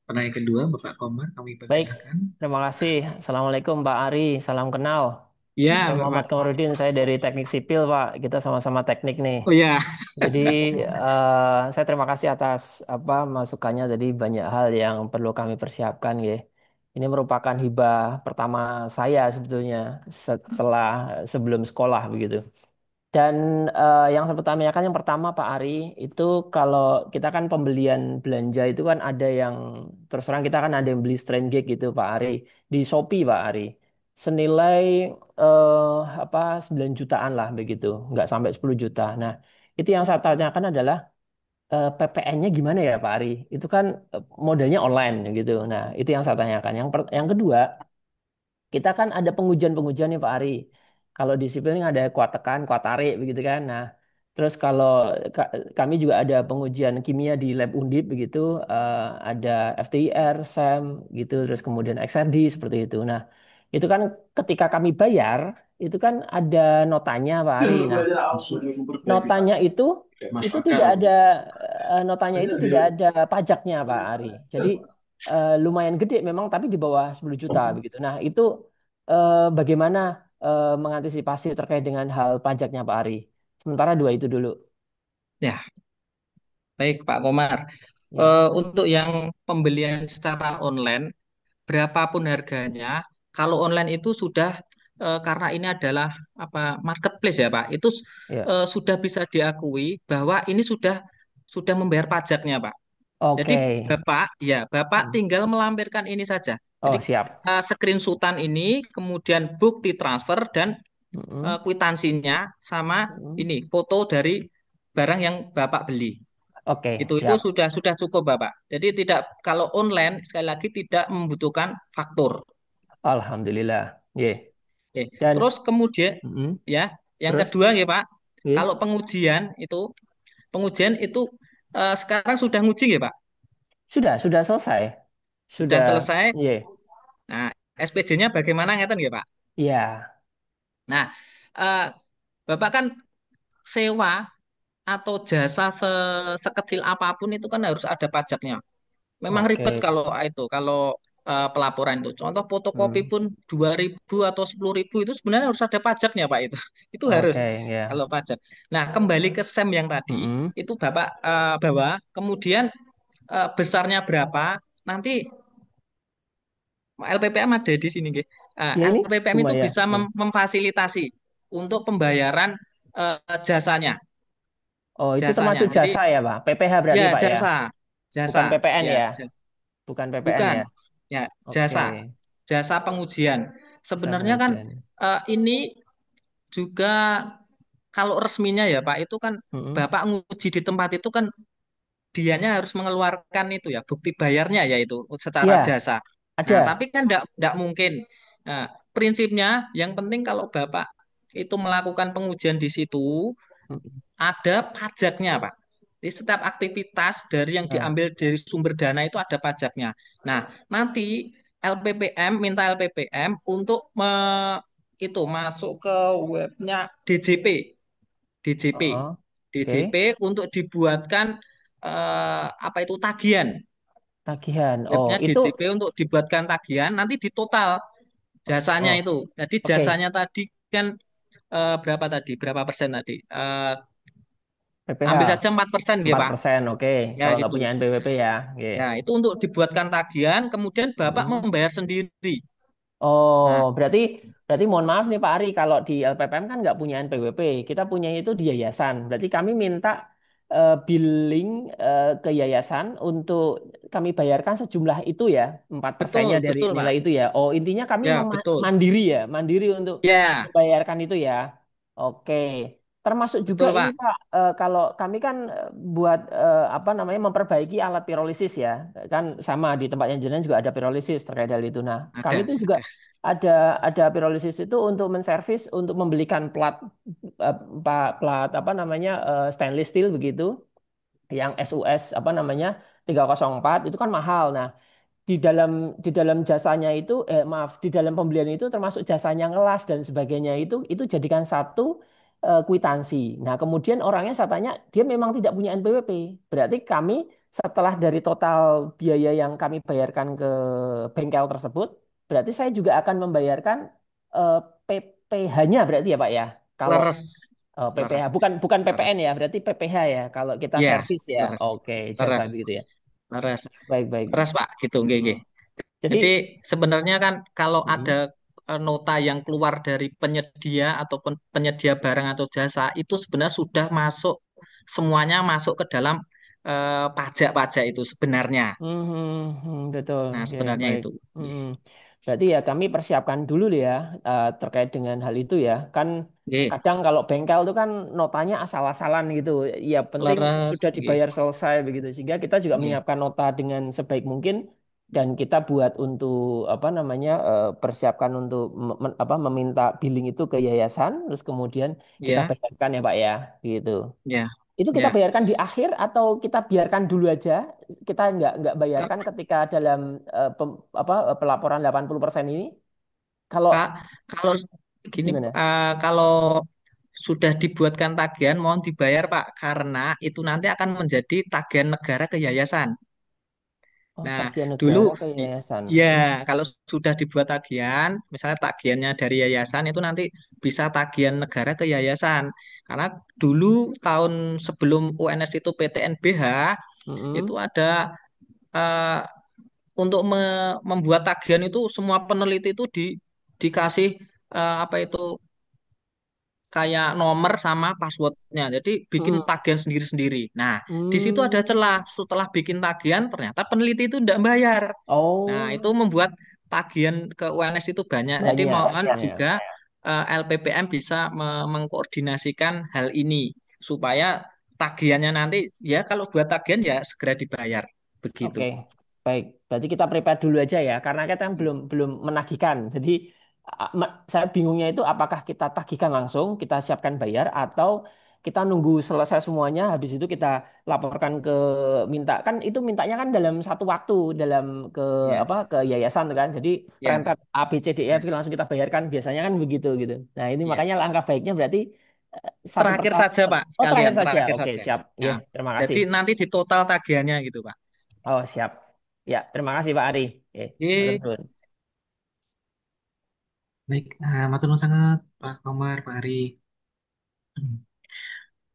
penanya kedua, Bapak Komar, kami Baik, persilahkan. terima kasih. Assalamualaikum Pak Ari, salam kenal. ya, Saya Muhammad Bapak. Kamarudin, saya dari Teknik Sipil Pak. Kita sama-sama teknik nih. Oh ya, Jadi saya terima kasih atas apa masukannya. Tadi banyak hal yang perlu kami persiapkan, ya. Ini merupakan hibah pertama saya sebetulnya setelah sebelum sekolah begitu. Dan yang saya tanyakan yang pertama Pak Ari, itu kalau kita kan pembelian belanja itu kan ada yang terus terang kita kan ada yang beli strain gig gitu Pak Ari di Shopee Pak Ari senilai eh, apa 9 jutaan lah begitu, nggak sampai 10 juta. Nah, itu yang saya tanyakan adalah PPN-nya gimana ya Pak Ari? Itu kan modelnya online gitu. Nah, itu yang saya tanyakan. Yang kedua, kita kan ada pengujian-pengujian nih Pak Ari. Kalau disiplin ini ada kuat tekan, kuat tarik begitu kan. Nah, terus kalau kami juga ada pengujian kimia di lab Undip begitu, eh, ada FTIR, SEM gitu, terus kemudian XRD seperti itu. Nah, itu kan ketika kami bayar itu kan ada notanya Pak Ari. Nah, notanya itu tidak ada notanya itu tidak ada pajaknya Pak Ari. Jadi lumayan gede memang tapi di bawah 10 juta begitu. Nah, itu bagaimana mengantisipasi terkait dengan hal pajaknya Pak Ari? Sementara dua itu dulu. Ya, baik Pak Komar. Ya. Untuk yang pembelian secara online, berapapun harganya, kalau online itu sudah karena ini adalah apa marketplace ya Pak, itu Ya. sudah bisa diakui bahwa ini sudah membayar pajaknya Pak. Jadi Oke. Bapak Hmm. tinggal melampirkan ini saja. Jadi Oh, siap. screenshotan ini, kemudian bukti transfer dan Mm-mm. kwitansinya sama Mm-mm. ini foto dari barang yang Bapak beli. Oke, Itu siap. sudah cukup Bapak. Jadi tidak kalau online sekali lagi tidak membutuhkan faktur. Alhamdulillah. Ye. Oke. Dan Terus kemudian mm-mm. ya, yang Terus, kedua ya Pak, kalau ye. pengujian itu sekarang sudah nguji ya Pak. Sudah selesai. Sudah Sudah, selesai. ye. Nah, SPJ-nya bagaimana ngeten ya Pak? Ya, Nah, eh, Bapak kan sewa atau jasa sekecil apapun itu kan harus ada pajaknya. Memang ribet oke. kalau pelaporan itu. Contoh fotokopi Hmm. pun 2.000 atau 10.000 itu sebenarnya harus ada pajaknya Pak itu. Itu harus Oke, ya. kalau pajak. Nah, kembali ke SEM yang tadi, Mm-mm. itu Bapak bawa, kemudian besarnya berapa, nanti LPPM ada di sini, nggih. Ya ini LPPM itu lumayan. bisa Ya. memfasilitasi untuk pembayaran jasanya, Oh, itu jasanya. termasuk Nanti jasa ya, Pak? PPH berarti, ya Pak ya? jasa, Bukan PPN ya ya? jas- Bukan PPN bukan, ya? ya Oke. jasa, jasa pengujian. Jasa Sebenarnya kan pengujian. ini juga kalau resminya ya Pak itu kan Mm-mm. Bapak nguji di tempat itu kan dianya harus mengeluarkan itu ya bukti bayarnya yaitu secara Ya, jasa. Nah, tapi ada. kan enggak mungkin. Nah, prinsipnya yang penting kalau Bapak itu melakukan pengujian di situ Mm-mm. ada pajaknya, Pak. Di setiap aktivitas dari yang Nah, diambil dari sumber dana itu ada pajaknya. Nah, nanti minta LPPM untuk itu masuk ke webnya DJP, DJP, oh, DJP oke. untuk dibuatkan apa itu tagihan. Tagihan. Oh, Webnya itu, DJP untuk dibuatkan tagihan, nanti ditotal jasanya oh, itu. Jadi oke. jasanya tadi kan berapa tadi? Berapa persen tadi? PPH. Ambil saja 4% ya empat Pak. persen, oke. Ya Kalau nggak gitu. punya NPWP ya, oke. Ya itu untuk dibuatkan tagihan, kemudian Bapak Mm. membayar sendiri. Oh, Nah, berarti berarti mohon maaf nih Pak Ari, kalau di LPPM kan nggak punya NPWP, kita punya itu di yayasan. Berarti kami minta billing ke yayasan untuk kami bayarkan sejumlah itu ya, 4%-nya betul, dari betul Pak. nilai itu ya. Oh, intinya kami Ya betul. mandiri ya, mandiri untuk Ya membayarkan itu ya. Oke. Termasuk juga betul ini Pak. Pak, kalau kami kan buat apa namanya memperbaiki alat pirolisis ya, kan sama di tempatnya jenengan juga ada pirolisis terkait hal itu. Nah, kami Ada, itu juga ada. ada ada pirolisis itu untuk menservis untuk membelikan plat plat apa namanya stainless steel begitu yang SUS apa namanya 304 itu kan mahal. Nah, di dalam jasanya itu maaf di dalam pembelian itu termasuk jasanya ngelas dan sebagainya itu jadikan satu kwitansi. Nah, kemudian orangnya saya tanya dia memang tidak punya NPWP. Berarti kami setelah dari total biaya yang kami bayarkan ke bengkel tersebut, berarti saya juga akan membayarkan eh, PPh-nya berarti ya Pak ya. Kalau Leres, PPh leres, bukan leres. PPN ya, berarti PPh ya kalau kita Ya, servis ya. leres, Oke, jasa leres, begitu ya. leres, Baik, baik, baik. leres Pak. Gitu, nggih, Mm-mm. nggih. Jadi, Jadi sebenarnya kan kalau ada mm-mm. nota yang keluar dari penyedia ataupun penyedia barang atau jasa itu sebenarnya sudah masuk semuanya masuk ke dalam pajak-pajak itu sebenarnya. Betul, Nah, ya sebenarnya baik. itu. Nggih. Mm. Berarti ya kami persiapkan dulu ya terkait dengan hal itu ya. Kan Nggih, kadang kalau bengkel itu kan notanya asal-asalan gitu. Ya penting leres, sudah nggih. dibayar selesai begitu. Sehingga kita juga Nggih. menyiapkan nota dengan sebaik mungkin dan kita buat untuk apa namanya persiapkan untuk apa meminta billing itu ke yayasan, terus kemudian kita Ya, bayarkan ya Pak ya, gitu. ya, Itu kita ya. bayarkan di akhir atau kita biarkan dulu aja? Kita nggak bayarkan ketika dalam apa pelaporan 80% ini? Kalau Pak, kalau gini, Gimana? kalau sudah dibuatkan tagihan mohon dibayar Pak, karena itu nanti akan menjadi tagihan negara ke yayasan. Oh, Nah, tagihan dulu negara ke i- yayasan. ya kalau sudah dibuat tagihan, misalnya tagihannya dari yayasan itu nanti bisa tagihan negara ke yayasan. Karena dulu tahun sebelum UNS itu PTNBH itu Mm-mm. ada eh, untuk membuat tagihan itu semua peneliti itu dikasih apa itu kayak nomor sama passwordnya. Jadi bikin Mm-mm. tagihan sendiri-sendiri. Nah, di situ ada celah. Hmm. Setelah bikin tagihan, ternyata peneliti itu tidak bayar. Nah, itu Oh, membuat tagihan ke UNS itu banyak. Jadi banyak. mohon juga LPPM bisa mengkoordinasikan hal ini supaya tagihannya nanti ya kalau buat tagihan ya segera dibayar. Begitu. Oke, baik. Berarti kita prepare dulu aja ya, karena kita kan belum belum menagihkan. Jadi saya bingungnya itu apakah kita tagihkan langsung, kita siapkan bayar, atau kita nunggu selesai semuanya, habis itu kita laporkan ke minta kan itu mintanya kan dalam satu waktu dalam ke Ya, apa ke yayasan kan. Jadi ya, rentet A B C D E F ya. langsung kita bayarkan biasanya kan begitu gitu. Nah ini Ya. makanya langkah baiknya berarti satu Terakhir persatu. saja Pak, Oh terakhir sekalian saja. terakhir Oke saja. siap. Ya Ya. terima kasih. Jadi nanti di total tagihannya gitu Pak. Oh, siap. Ya, terima kasih Pak Ari. Matur Oke. nuwun. Baik, matur nuwun sangat Pak Komar, Pak Ari.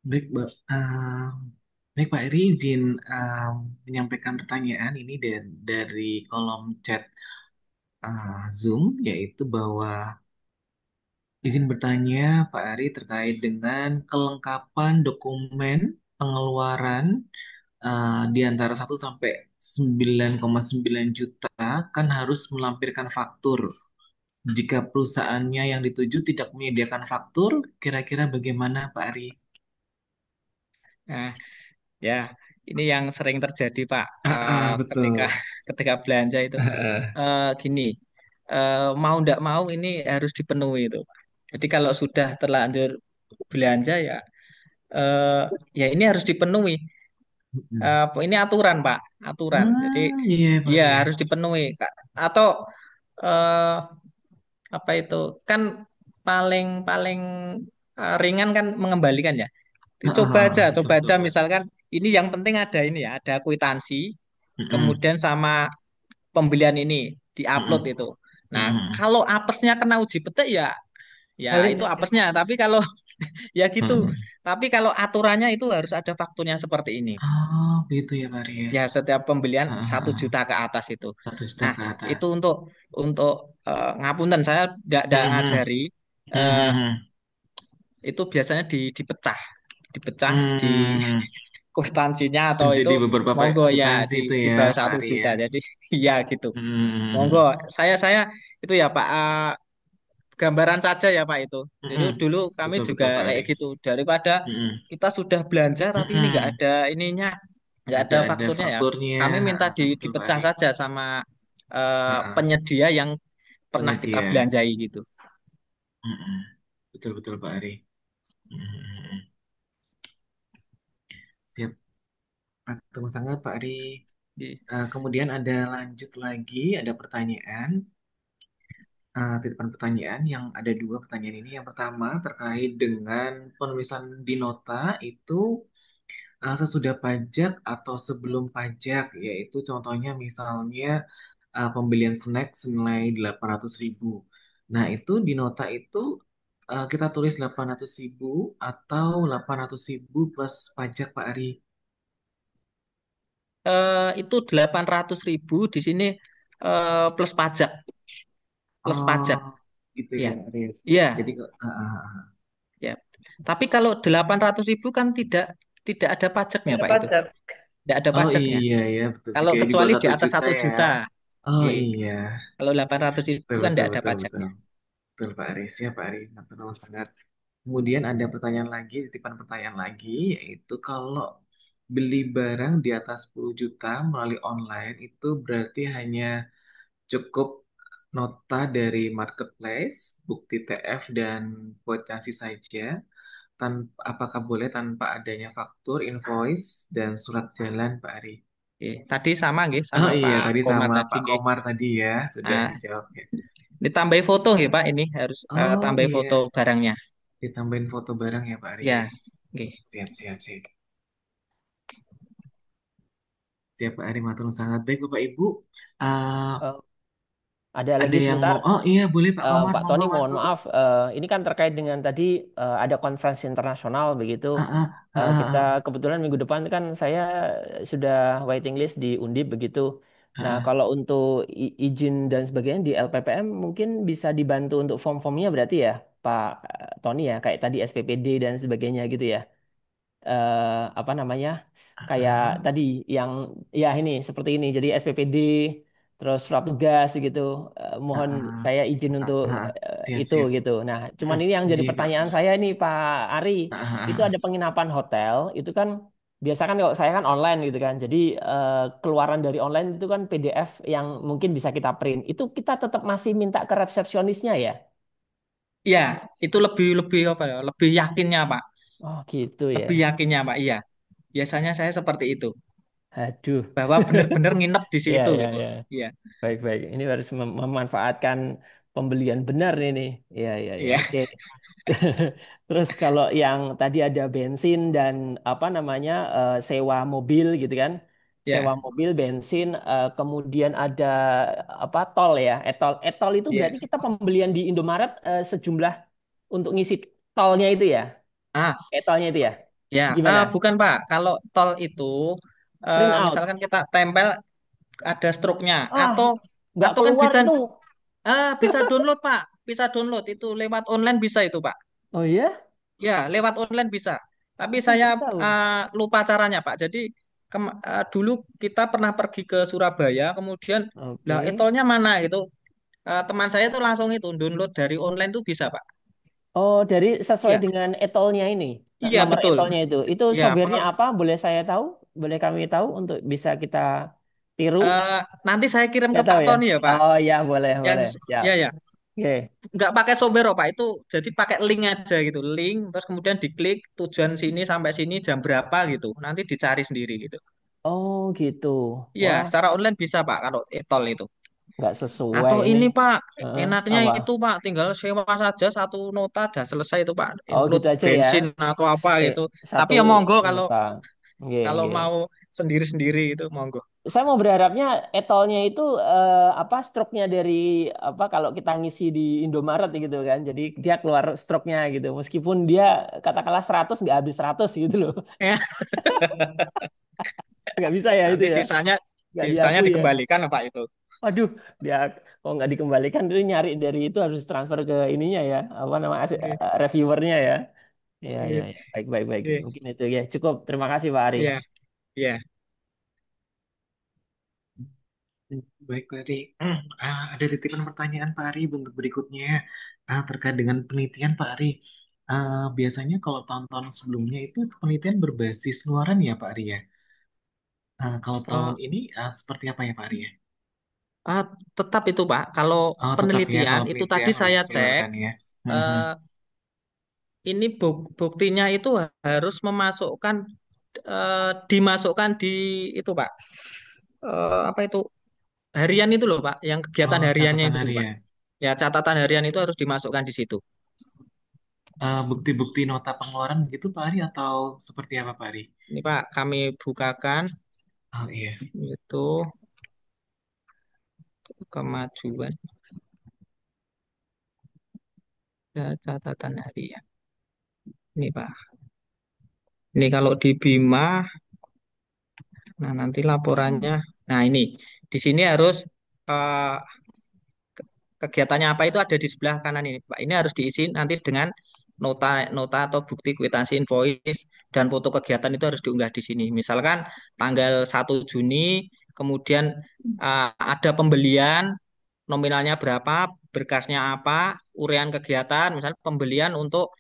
Baik, baik Pak Eri izin menyampaikan pertanyaan ini dari kolom chat Zoom, yaitu bahwa izin bertanya Pak Ari terkait dengan kelengkapan dokumen pengeluaran di antara 1 sampai 9,9 juta kan harus melampirkan faktur. Jika perusahaannya yang dituju tidak menyediakan faktur, kira-kira bagaimana Pak Ari? Nah, ya, ini yang sering terjadi Pak. Ketika Betul. ketika belanja itu gini, mau ndak mau ini harus dipenuhi itu. Jadi kalau sudah terlanjur belanja ya, eh, ya ini harus dipenuhi. Mm-mm. Ini aturan Pak, aturan. Jadi Iya Pak ya Ari ya. harus dipenuhi Kak. Atau eh, apa itu kan paling paling ringan kan mengembalikan ya. Betul Coba betul aja Pak Ari. misalkan ini yang penting ada ini ya, ada kwitansi, Mm-mm. kemudian sama pembelian ini diupload Mm-mm. itu. Nah, Mm-mm. kalau apesnya kena uji petik ya ya itu Balik. apesnya, tapi kalau ya gitu. Mm-mm. Tapi kalau aturannya itu harus ada fakturnya seperti ini. Oh gitu ya Pak Ari ya. Ya setiap pembelian Ah, ah, 1 juta ah. ke atas itu. 1 juta Nah, ke itu atas. untuk ngapunten saya tidak Mhm. ngajari eh, Mhm. itu biasanya dipecah, dipecah di Hmm. kwitansinya atau itu Menjadi beberapa monggo ya kwitansi itu di ya bawah Pak satu Ari ya. juta. Jadi ya gitu. Monggo, Hmm. saya itu ya Pak, gambaran saja ya Pak itu. Jadi Mhm. dulu kami Betul juga betul Pak kayak Ari. gitu. Daripada Mhm. kita sudah belanja tapi ini nggak Mhm. ada ininya, nggak ada Tidak ada fakturnya ya. fakturnya. Kami minta Betul Pak dipecah Ari. saja sama Ah, penyedia yang pernah kita penyedia. belanjai gitu. Mhm. Betul betul Pak Ari. Mhm. Siap. Tunggu sangat Pak Ari. Di- Kemudian ada lanjut lagi, ada pertanyaan, titipan pertanyaan yang ada dua pertanyaan ini. Yang pertama terkait dengan penulisan di nota itu sesudah pajak atau sebelum pajak, yaitu contohnya misalnya pembelian snack senilai 800.000. Nah itu di nota itu kita tulis 800.000 atau 800.000 plus pajak Pak Ari. Itu 800.000 di sini plus pajak, plus Oh pajak. gitu Ya, ya Aris. iya. Jadi Ya. Tapi kalau 800.000 kan tidak ada pajaknya Ada Pak itu. pajak. Tidak ada oh pajaknya. iya ya betul Kalau juga ya, di kecuali bawah di satu atas juta satu ya. juta. Oh Ya. iya, Kalau 800.000 betul kan betul tidak ada betul betul pajaknya. betul Pak Aris ya Pak Aris, betul sangat. Kemudian ada pertanyaan lagi, titipan pertanyaan lagi, yaitu kalau beli barang di atas 10 juta melalui online itu berarti hanya cukup nota dari marketplace, bukti TF dan kwitansi saja. Apakah boleh tanpa adanya faktur, invoice, dan surat jalan, Pak Ari? Oke. Tadi sama nggih Oh sama iya, Pak tadi Komar sama tadi Pak nggih. Komar tadi ya, sudah Nah, dijawab ya. Ditambahi foto ya Pak, ini harus Oh tambahi foto iya, barangnya. ditambahin foto barang ya Pak Ari ya. Ya, oke. Siap, siap, siap. Siap Pak Ari, matur sangat baik Bapak Ibu. Eh, Eh, ada ada lagi yang sebentar. mau, oh iya boleh Pak Komar, Pak Tony, monggo mohon masuk. maaf, ini kan terkait dengan tadi ada konferensi internasional begitu. Ah, ah, ah, Kita ah, kebetulan minggu depan kan saya sudah waiting list di Undip begitu. ah, Nah, ah. kalau untuk izin dan sebagainya di LPPM mungkin bisa dibantu untuk form-formnya berarti ya, Pak Tony ya, kayak tadi SPPD dan sebagainya gitu ya. Apa namanya, kayak Ah, tadi yang ya ini seperti ini jadi SPPD terus surat tugas gitu. ah, Mohon ah, saya izin ah, untuk ah. Siap, itu siap. gitu. Nah cuman Hmm, ini yang jadi iya Pak. pertanyaan saya nih Pak Ari, Ah, ah, itu ah, ada ah. penginapan hotel itu kan biasa kan kalau saya kan online gitu kan, jadi keluaran dari online itu kan PDF yang mungkin bisa kita print, itu kita tetap masih minta ke resepsionisnya ya. Ya, itu lebih lebih apa ya? Lebih yakinnya Pak. Oh gitu ya. Lebih yakinnya Pak. Iya. Biasanya saya seperti itu. Aduh. Bahwa benar-benar nginep di Ya, situ ya, gitu. ya. Iya. Baik-baik. Ini harus memanfaatkan pembelian benar ini. Ya, ya, ya. Iya. Oke. Terus kalau yang tadi ada bensin dan apa namanya sewa mobil gitu kan? Sewa Ya. mobil, bensin, kemudian ada apa tol ya? Etol. Etol itu Iya. berarti kita pembelian di Indomaret sejumlah untuk ngisi tolnya itu ya? Ah, Etolnya itu ya? ya. Gimana? Bukan Pak. Kalau tol itu Print out. misalkan kita tempel ada struknya Ah, nggak atau kan keluar bisa itu. bisa download Pak. Bisa download itu lewat online bisa itu Pak. Oh iya? Ya, lewat online bisa. Tapi Oh, saya saya baru tahu. lupa caranya, Pak. Jadi dulu kita pernah pergi ke Surabaya, kemudian lah Oke. etolnya mana gitu. Teman saya tuh langsung itu download dari online tuh bisa, Pak. Oh, dari sesuai Iya, dengan etolnya ini, iya nomor betul. etolnya itu. Itu Ya, softwarenya apa? Boleh saya tahu? Boleh kami tahu untuk bisa kita tiru? nanti saya kirim ke Nggak tahu Pak ya? Tony ya, Pak. Oh ya, boleh, Yang boleh. Siap. ya ya, Oke. nggak pakai software, Pak. Itu jadi pakai link aja gitu, link terus kemudian diklik tujuan sini sampai sini jam berapa gitu. Nanti dicari sendiri gitu. Oh, gitu. Iya, Wah, secara online bisa, Pak, kalau etol itu. nggak sesuai Atau ini. ini Pak, Heeh, enaknya apa? itu Pak, tinggal sewa saja satu nota udah selesai itu Pak, Oh, include gitu aja ya. bensin atau apa Se gitu. Tapi satu ya monggo kalau nota. Oke, kalau oke. mau sendiri-sendiri itu monggo. Saya mau berharapnya etolnya itu apa struknya dari apa kalau kita ngisi di Indomaret gitu kan. Jadi dia keluar struknya gitu. Meskipun dia katakanlah 100 nggak habis 100 gitu loh. Ya, Nggak bisa ya itu nanti ya. sisanya Nggak sisanya diakui ya. dikembalikan Pak itu. Waduh, dia kalau nggak dikembalikan itu nyari dari itu harus transfer ke ininya ya. Apa nama Oke, reviewernya ya. Ya, ya, oke, ya. Baik, baik, baik. oke. Mungkin itu ya. Cukup. Terima kasih Pak Ari. Iya, iya. Baik, Pak Ari. Ada titipan pertanyaan Pak Ari untuk berikutnya terkait dengan penelitian Pak Ari. Biasanya kalau tahun-tahun sebelumnya itu penelitian berbasis luaran ya Pak Ari ya. Kalau tahun Oh, ini seperti apa ya Pak Ari ya? ah, tetap itu Pak. Kalau Oh, tetap ya penelitian kalau itu tadi penelitian saya berbasis cek, luaran ya. Mhm. eh, ini buktinya itu harus memasukkan dimasukkan di itu Pak. Apa itu harian itu loh Pak, yang kegiatan Oh, hariannya catatan itu loh Pak. harian. Ya catatan harian itu harus dimasukkan di situ. Bukti-bukti nota pengeluaran gitu Pak Ari atau seperti apa Pak Ari? Ini Pak, kami bukakan Oh iya. itu kemajuan ya, catatan harian. Ini Pak. Ini kalau di Bima, nah nanti laporannya. Nah ini di sini harus eh, kegiatannya apa itu ada di sebelah kanan ini, Pak. Ini harus diisi nanti dengan nota atau bukti kwitansi invoice dan foto kegiatan itu harus diunggah di sini. Misalkan tanggal 1 Juni, kemudian ada pembelian nominalnya berapa, berkasnya apa, urean kegiatan, misalnya pembelian untuk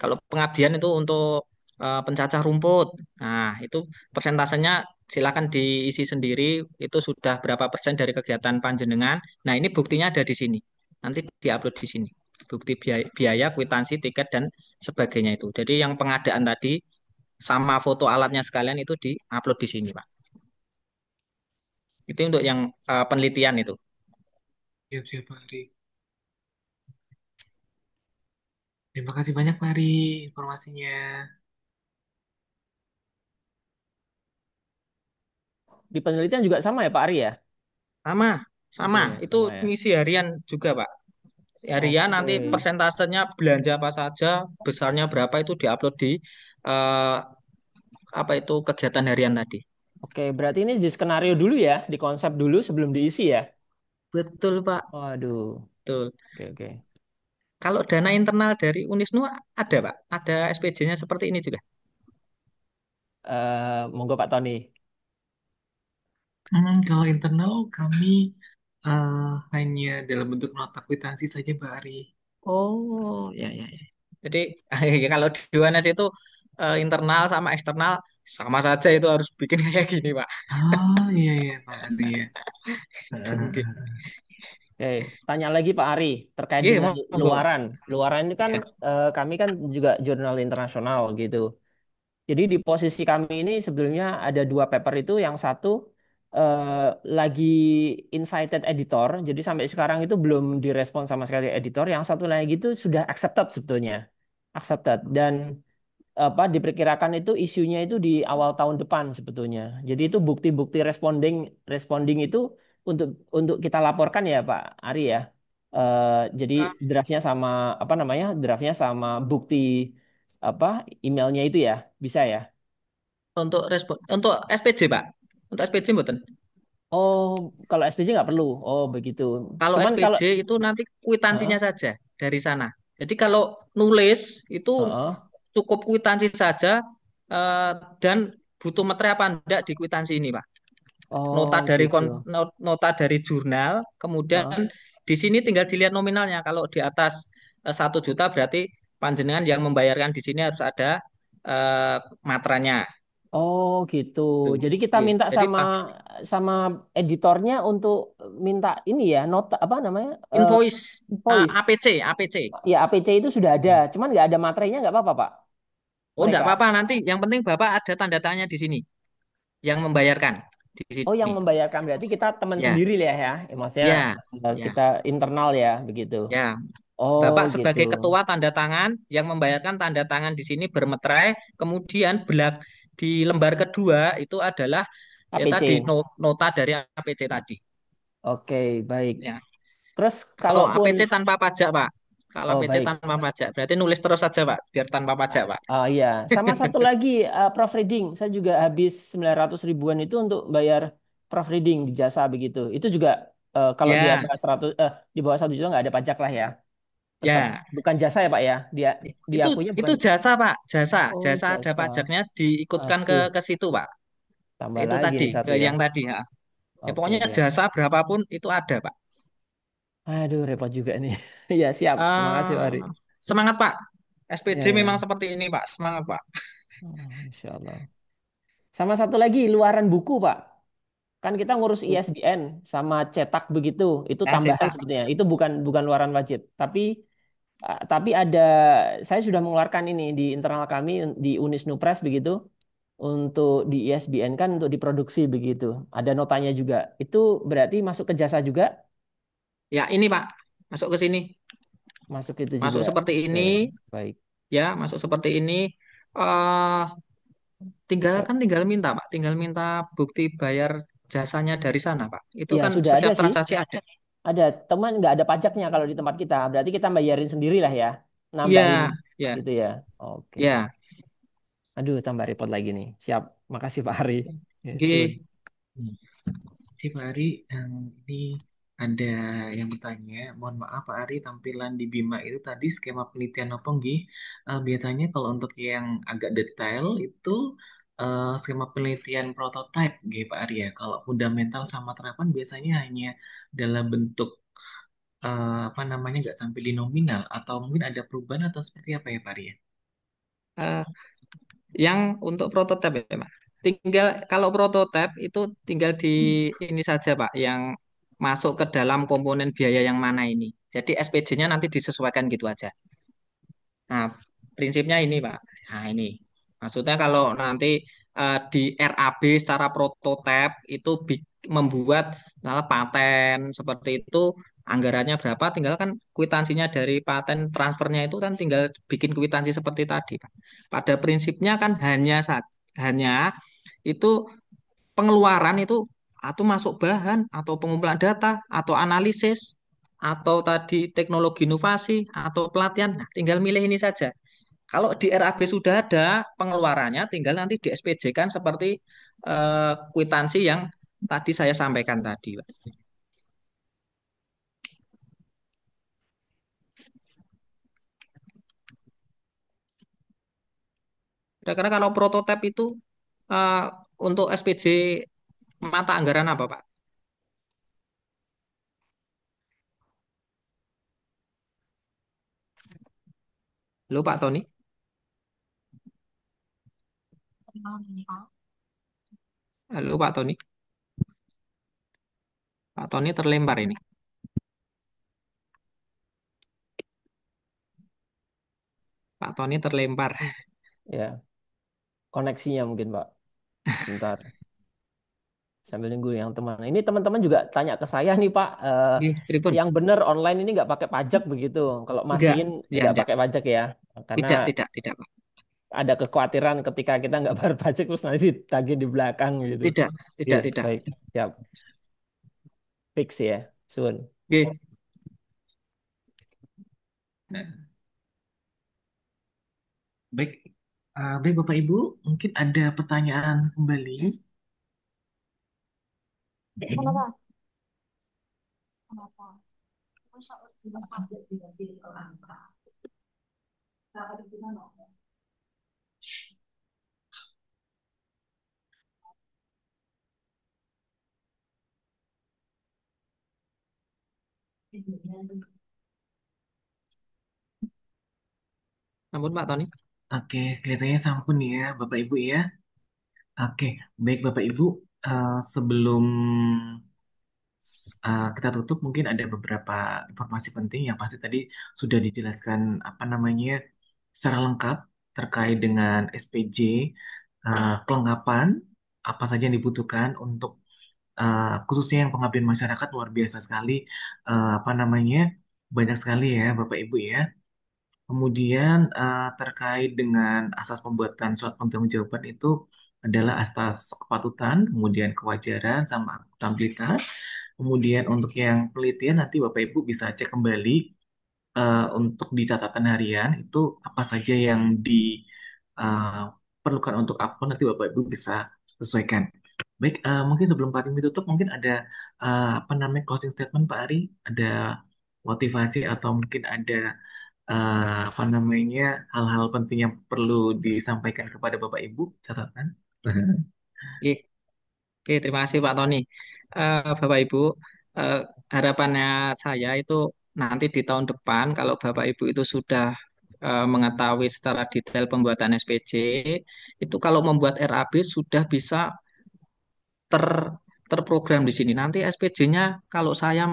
kalau pengabdian itu untuk pencacah rumput. Nah, itu persentasenya silakan diisi sendiri, itu sudah berapa persen dari kegiatan panjenengan. Nah, ini buktinya ada di sini. Nanti diupload di sini. Bukti biaya, kwitansi, tiket, dan sebagainya itu. Jadi yang pengadaan tadi sama foto alatnya sekalian itu diupload di sini, Pak. Itu untuk yang penelitian itu. Siap-siap Pak Ari. Terima kasih banyak Pak Ari informasinya. Di penelitian juga sama ya Pak Ari ya? Sama, Itu sama. ya, Itu sama ya. ngisi harian juga, Pak. Harian Oke. nanti persentasenya belanja apa saja, besarnya berapa itu diupload di eh, apa itu kegiatan harian tadi. Oke, berarti ini di skenario dulu ya, di konsep dulu sebelum diisi ya. Betul, Pak. Waduh. Betul. Oke, oke. Kalau dana internal dari Unisnu ada, Pak. Ada SPJ-nya seperti ini juga. Monggo Pak Tony. Kalau internal kami hanya dalam bentuk nota kwitansi saja Pak Ari. Oh, ya, ya, ya. Jadi kalau di UNS itu internal sama eksternal sama saja itu harus bikin kayak gini, Pak. Oh iya iya Pak Ari ya. Oke. Oke, tanya lagi Pak Ari terkait Iya, dengan monggo, Pak. luaran. Luaran ini kan Ya. kami kan juga jurnal internasional gitu. Jadi di posisi kami ini sebetulnya ada dua paper itu, yang satu lagi invited editor, jadi sampai sekarang itu belum direspon sama sekali editor. Yang satu lagi itu sudah accepted sebetulnya, accepted dan apa diperkirakan itu isunya itu di awal tahun depan sebetulnya. Jadi itu bukti-bukti responding itu untuk kita laporkan ya Pak Ari ya. Jadi Ah, draftnya sama apa namanya draftnya sama bukti apa emailnya itu ya bisa ya. untuk respon untuk SPJ, Pak. Untuk SPJ mboten. Oh, kalau SPJ nggak perlu. Oh, begitu. Kalau Cuman kalau SPJ itu nanti kwitansinya Heeh, saja dari sana. Jadi kalau nulis itu heeh. cukup kwitansi saja eh, dan butuh materi apa enggak di kwitansi ini, Pak. Nota Oh, dari gitu. nota dari jurnal, kemudian Heeh. di sini tinggal dilihat nominalnya. Kalau di atas 1 juta berarti panjenengan yang membayarkan di sini harus ada eh, materanya. Oh, gitu. Tuh. Jadi kita Iya. minta Jadi sama sama editornya untuk minta ini ya, nota apa namanya? invoice Voice. APC, APC. Ya, APC itu sudah ada, cuman nggak ada materinya nggak apa-apa, Pak. Oh, enggak Mereka. apa-apa nanti. Yang penting Bapak ada tanda tangannya di sini yang membayarkan di Oh, yang sini. membayarkan berarti kita teman Ya, sendiri lah ya. Maksudnya ya, ya, kita internal ya, begitu. ya. Oh, Bapak gitu. sebagai ketua tanda tangan yang membayarkan tanda tangan di sini bermeterai, kemudian di lembar kedua itu adalah ya tadi APC. nota dari APC tadi. Oke, baik. Ya. Terus Kalau kalaupun APC tanpa pajak, Pak. Kalau Oh, APC baik. tanpa pajak, berarti nulis terus saja, Pak, biar tanpa pajak, Pak. Oh iya, sama satu lagi proofreading. Saya juga habis 900 ribuan itu untuk bayar proofreading di jasa begitu. Itu juga kalau di Ya, atas 100 di bawah 1 juta nggak ada pajak lah ya. Tetap ya. bukan jasa ya Pak ya. Dia Itu diakunya itu bukan. jasa, Pak. Jasa, Oh, jasa ada jasa. pajaknya diikutkan Aduh, ke situ, Pak. tambah Itu lagi tadi, nih ke satu ya. yang tadi, ya. Ya Oke pokoknya deh. jasa berapapun itu ada, Pak. Aduh, repot juga nih. Ya, siap. Makasih, Pak eh Ari. Semangat, Pak. SPJ Ya, memang ya. seperti ini, Pak. Semangat, Pak. Oh, Insya Allah. Sama satu lagi, luaran buku, Pak. Kan kita ngurus ISBN sama cetak begitu, itu Nah, tambahan cetak. sebetulnya. Itu bukan bukan luaran wajib. Tapi ada saya sudah mengeluarkan ini di internal kami di Unisnupres begitu untuk di ISBN kan untuk diproduksi begitu. Ada notanya juga. Itu berarti masuk ke jasa juga, Ya, ini, Pak. Masuk ke sini. masuk itu juga. Masuk seperti Oke, ini, baik. ya, masuk seperti ini. eh tinggal minta, Pak. Tinggal minta bukti bayar jasanya dari sana, Pak. Itu Ya kan sudah ada setiap sih. transaksi ada. Ada teman nggak ada pajaknya kalau di tempat kita. Berarti kita bayarin sendiri lah ya. Nambahin Iya, ya, gitu ya. Oke. ya. Aduh, tambah repot lagi nih. Siap. Makasih Pak Ari. Ya, sun. Oke. Si Pak Ari, ini ada yang bertanya, mohon maaf Pak Ari, tampilan di Bima itu tadi skema penelitian apa nggih? Biasanya kalau untuk yang agak detail itu skema penelitian prototype nggih Pak Ari ya. Kalau fundamental sama terapan biasanya hanya dalam bentuk apa namanya nggak tampil di nominal atau mungkin ada perubahan atau seperti apa ya Pak Ari ya? Eh, yang untuk prototipe ya, Pak. Tinggal kalau prototipe itu tinggal di ini saja, Pak, yang masuk ke dalam komponen biaya yang mana ini. Jadi SPJ-nya nanti disesuaikan gitu aja. Nah, prinsipnya ini, Pak. Nah, ini. Maksudnya kalau nanti di RAB secara prototipe itu membuat misalnya paten seperti itu anggarannya berapa, tinggal kan kwitansinya dari paten transfernya itu kan tinggal bikin kwitansi seperti tadi, Pak. Pada prinsipnya kan hanya itu pengeluaran itu atau masuk bahan atau pengumpulan data atau analisis atau tadi teknologi inovasi atau pelatihan. Nah, tinggal milih ini saja. Kalau di RAB sudah ada pengeluarannya, tinggal nanti di SPJ kan seperti kwitansi yang tadi saya sampaikan tadi, Pak. Kira-kira kalau prototipe itu eh, untuk SPJ mata anggaran apa, Pak? Halo, Pak Tony. Halo, Pak Tony. Pak Tony terlempar ini. Pak Tony terlempar. Ya, koneksinya mungkin Pak. Bentar, sambil nunggu yang teman. Ini teman-teman juga tanya ke saya nih Pak, Nggih, pripun? yang benar online ini nggak pakai pajak begitu. Kalau Enggak, masihin ya nggak enggak. pakai pajak ya, karena Tidak, Pak. ada kekhawatiran ketika kita nggak bayar pajak terus nanti ditagih di belakang gitu. Tidak, Iya, tidak. baik, siap, fix ya, Sun. Nggih, Baik, baik Bapak Ibu, mungkin ada pertanyaan kembali. namun Pak Tony. Oke, kelihatannya sampun ya Bapak Ibu ya. Oke, baik Bapak Ibu, sebelum kita tutup, mungkin ada beberapa informasi penting yang pasti tadi sudah dijelaskan apa namanya secara lengkap terkait dengan SPJ, kelengkapan apa saja yang dibutuhkan untuk khususnya yang pengabdian masyarakat luar biasa sekali, apa namanya banyak sekali ya Bapak Ibu ya. Kemudian terkait dengan asas pembuatan surat pertanggungjawaban itu adalah asas kepatutan, kemudian kewajaran sama akuntabilitas. Kemudian untuk yang penelitian nanti Bapak Ibu bisa cek kembali untuk di catatan harian itu apa saja yang diperlukan untuk upload nanti Bapak Ibu bisa sesuaikan. Baik, mungkin sebelum Pak Ari tutup mungkin ada apa namanya closing statement Pak Ari, ada motivasi atau mungkin ada apa namanya hal-hal penting yang perlu disampaikan kepada Bapak Ibu catatan. Nggih. Oke, terima kasih Pak Tony. Bapak Ibu, eh, harapannya saya itu nanti di tahun depan kalau Bapak Ibu itu sudah mengetahui secara detail pembuatan SPJ, itu kalau membuat RAB sudah bisa ter terprogram di sini. Nanti SPJ-nya kalau saya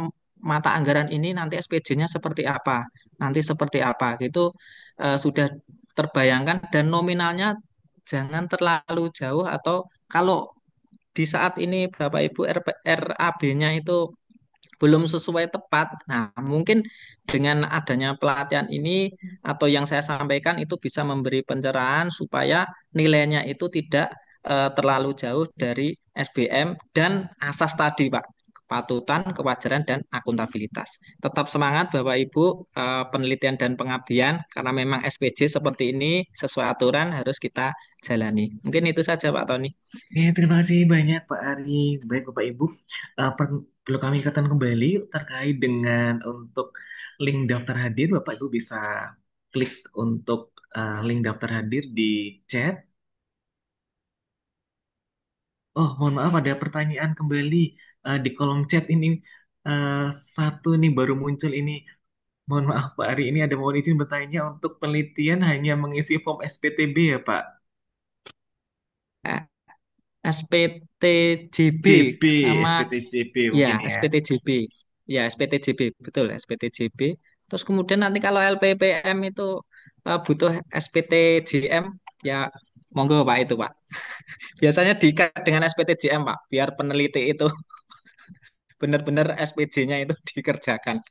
mata anggaran ini nanti SPJ-nya seperti apa, nanti seperti apa gitu sudah terbayangkan dan nominalnya jangan terlalu jauh atau kalau di saat ini Bapak Ibu RAB-nya itu belum sesuai tepat. Nah, mungkin dengan adanya pelatihan ini atau yang saya sampaikan itu bisa memberi pencerahan supaya nilainya itu tidak terlalu jauh dari SBM dan asas tadi, Pak. Kepatutan, kewajaran, dan akuntabilitas. Tetap semangat Bapak Ibu penelitian dan pengabdian karena memang SPJ seperti ini sesuai aturan harus kita jalani. Mungkin itu saja Pak Tony. Ya, terima kasih banyak Pak Ari. Baik Bapak Ibu, perlu kami ingatkan kembali terkait dengan untuk link daftar hadir. Bapak Ibu bisa klik untuk link daftar hadir di chat. Oh, mohon maaf ada pertanyaan kembali di kolom chat ini. eh, Satu nih baru muncul ini. Mohon maaf Pak Ari, ini ada mohon izin bertanya untuk penelitian hanya mengisi form SPTB ya Pak? Eh, SPTJB JB, sama SPTJB ya mungkin ya. SPTJB SPTJB betul SPTJB terus kemudian nanti kalau LPPM itu butuh SPTJM ya monggo Pak itu Pak biasanya diikat dengan SPTJM Pak biar peneliti itu benar-benar SPJ-nya itu dikerjakan.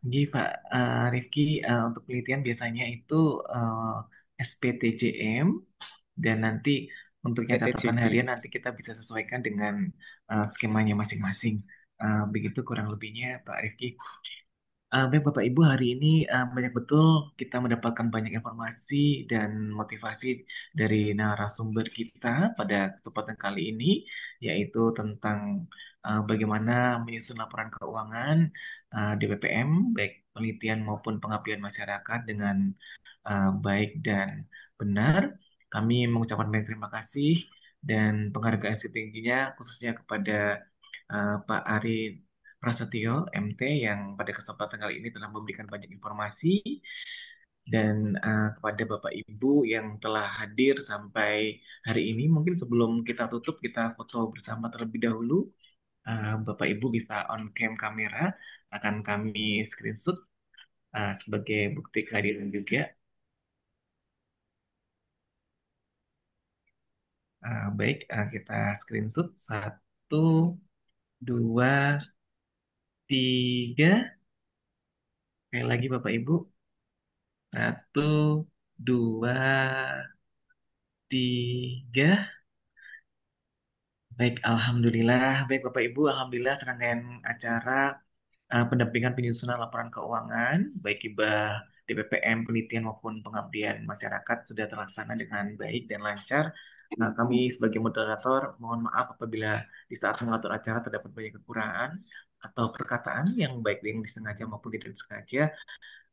Gini Pak Rifki, untuk penelitian biasanya itu SPTJM dan nanti untuknya catatan PTJD. harian nanti kita bisa sesuaikan dengan skemanya masing-masing. Begitu kurang lebihnya Pak Rifki. Baik Bapak Ibu, hari ini banyak betul kita mendapatkan banyak informasi dan motivasi dari narasumber kita pada kesempatan kali ini, yaitu tentang bagaimana menyusun laporan keuangan di BPM, baik penelitian maupun pengabdian masyarakat dengan baik dan benar. Kami mengucapkan banyak terima kasih dan penghargaan setingginya khususnya kepada Pak Ari Prasetyo MT yang pada kesempatan kali ini telah memberikan banyak informasi dan kepada Bapak Ibu yang telah hadir sampai hari ini. Mungkin sebelum kita tutup kita foto bersama terlebih dahulu. Bapak Ibu bisa on cam kamera, akan kami screenshot sebagai bukti kehadiran juga. Baik, kita screenshot satu, dua, tiga. Sekali lagi Bapak Ibu, satu, dua, tiga. Baik, Alhamdulillah. Baik, Bapak Ibu, Alhamdulillah serangkaian acara pendampingan penyusunan laporan keuangan, baik hibah DPPM, penelitian maupun pengabdian masyarakat sudah terlaksana dengan baik dan lancar. Nah, kami sebagai moderator mohon maaf apabila di saat mengatur acara terdapat banyak kekurangan atau perkataan yang baik yang disengaja maupun tidak disengaja.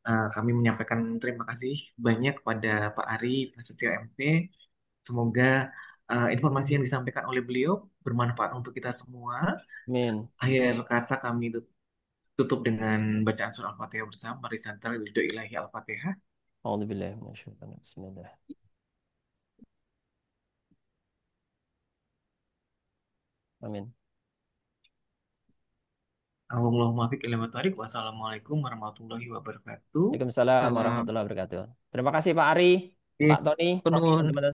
Kami menyampaikan terima kasih banyak kepada Pak Ari Prasetyo MT. Semoga informasi yang disampaikan oleh beliau bermanfaat untuk kita semua. Amin. Akhir kata kami tutup dengan bacaan surah Al-Fatihah bersama. Mari santai Ridho Ilahi Al-Fatihah. Alhamdulillah. Bismillah. Amin. Allahumma fiqh ilmu tarik. Wassalamualaikum warahmatullahi wabarakatuh. Waalaikumsalam Salam. warahmatullahi wabarakatuh. Terima kasih Pak Ari, Oke. Pak Tony, Kunun. teman-teman.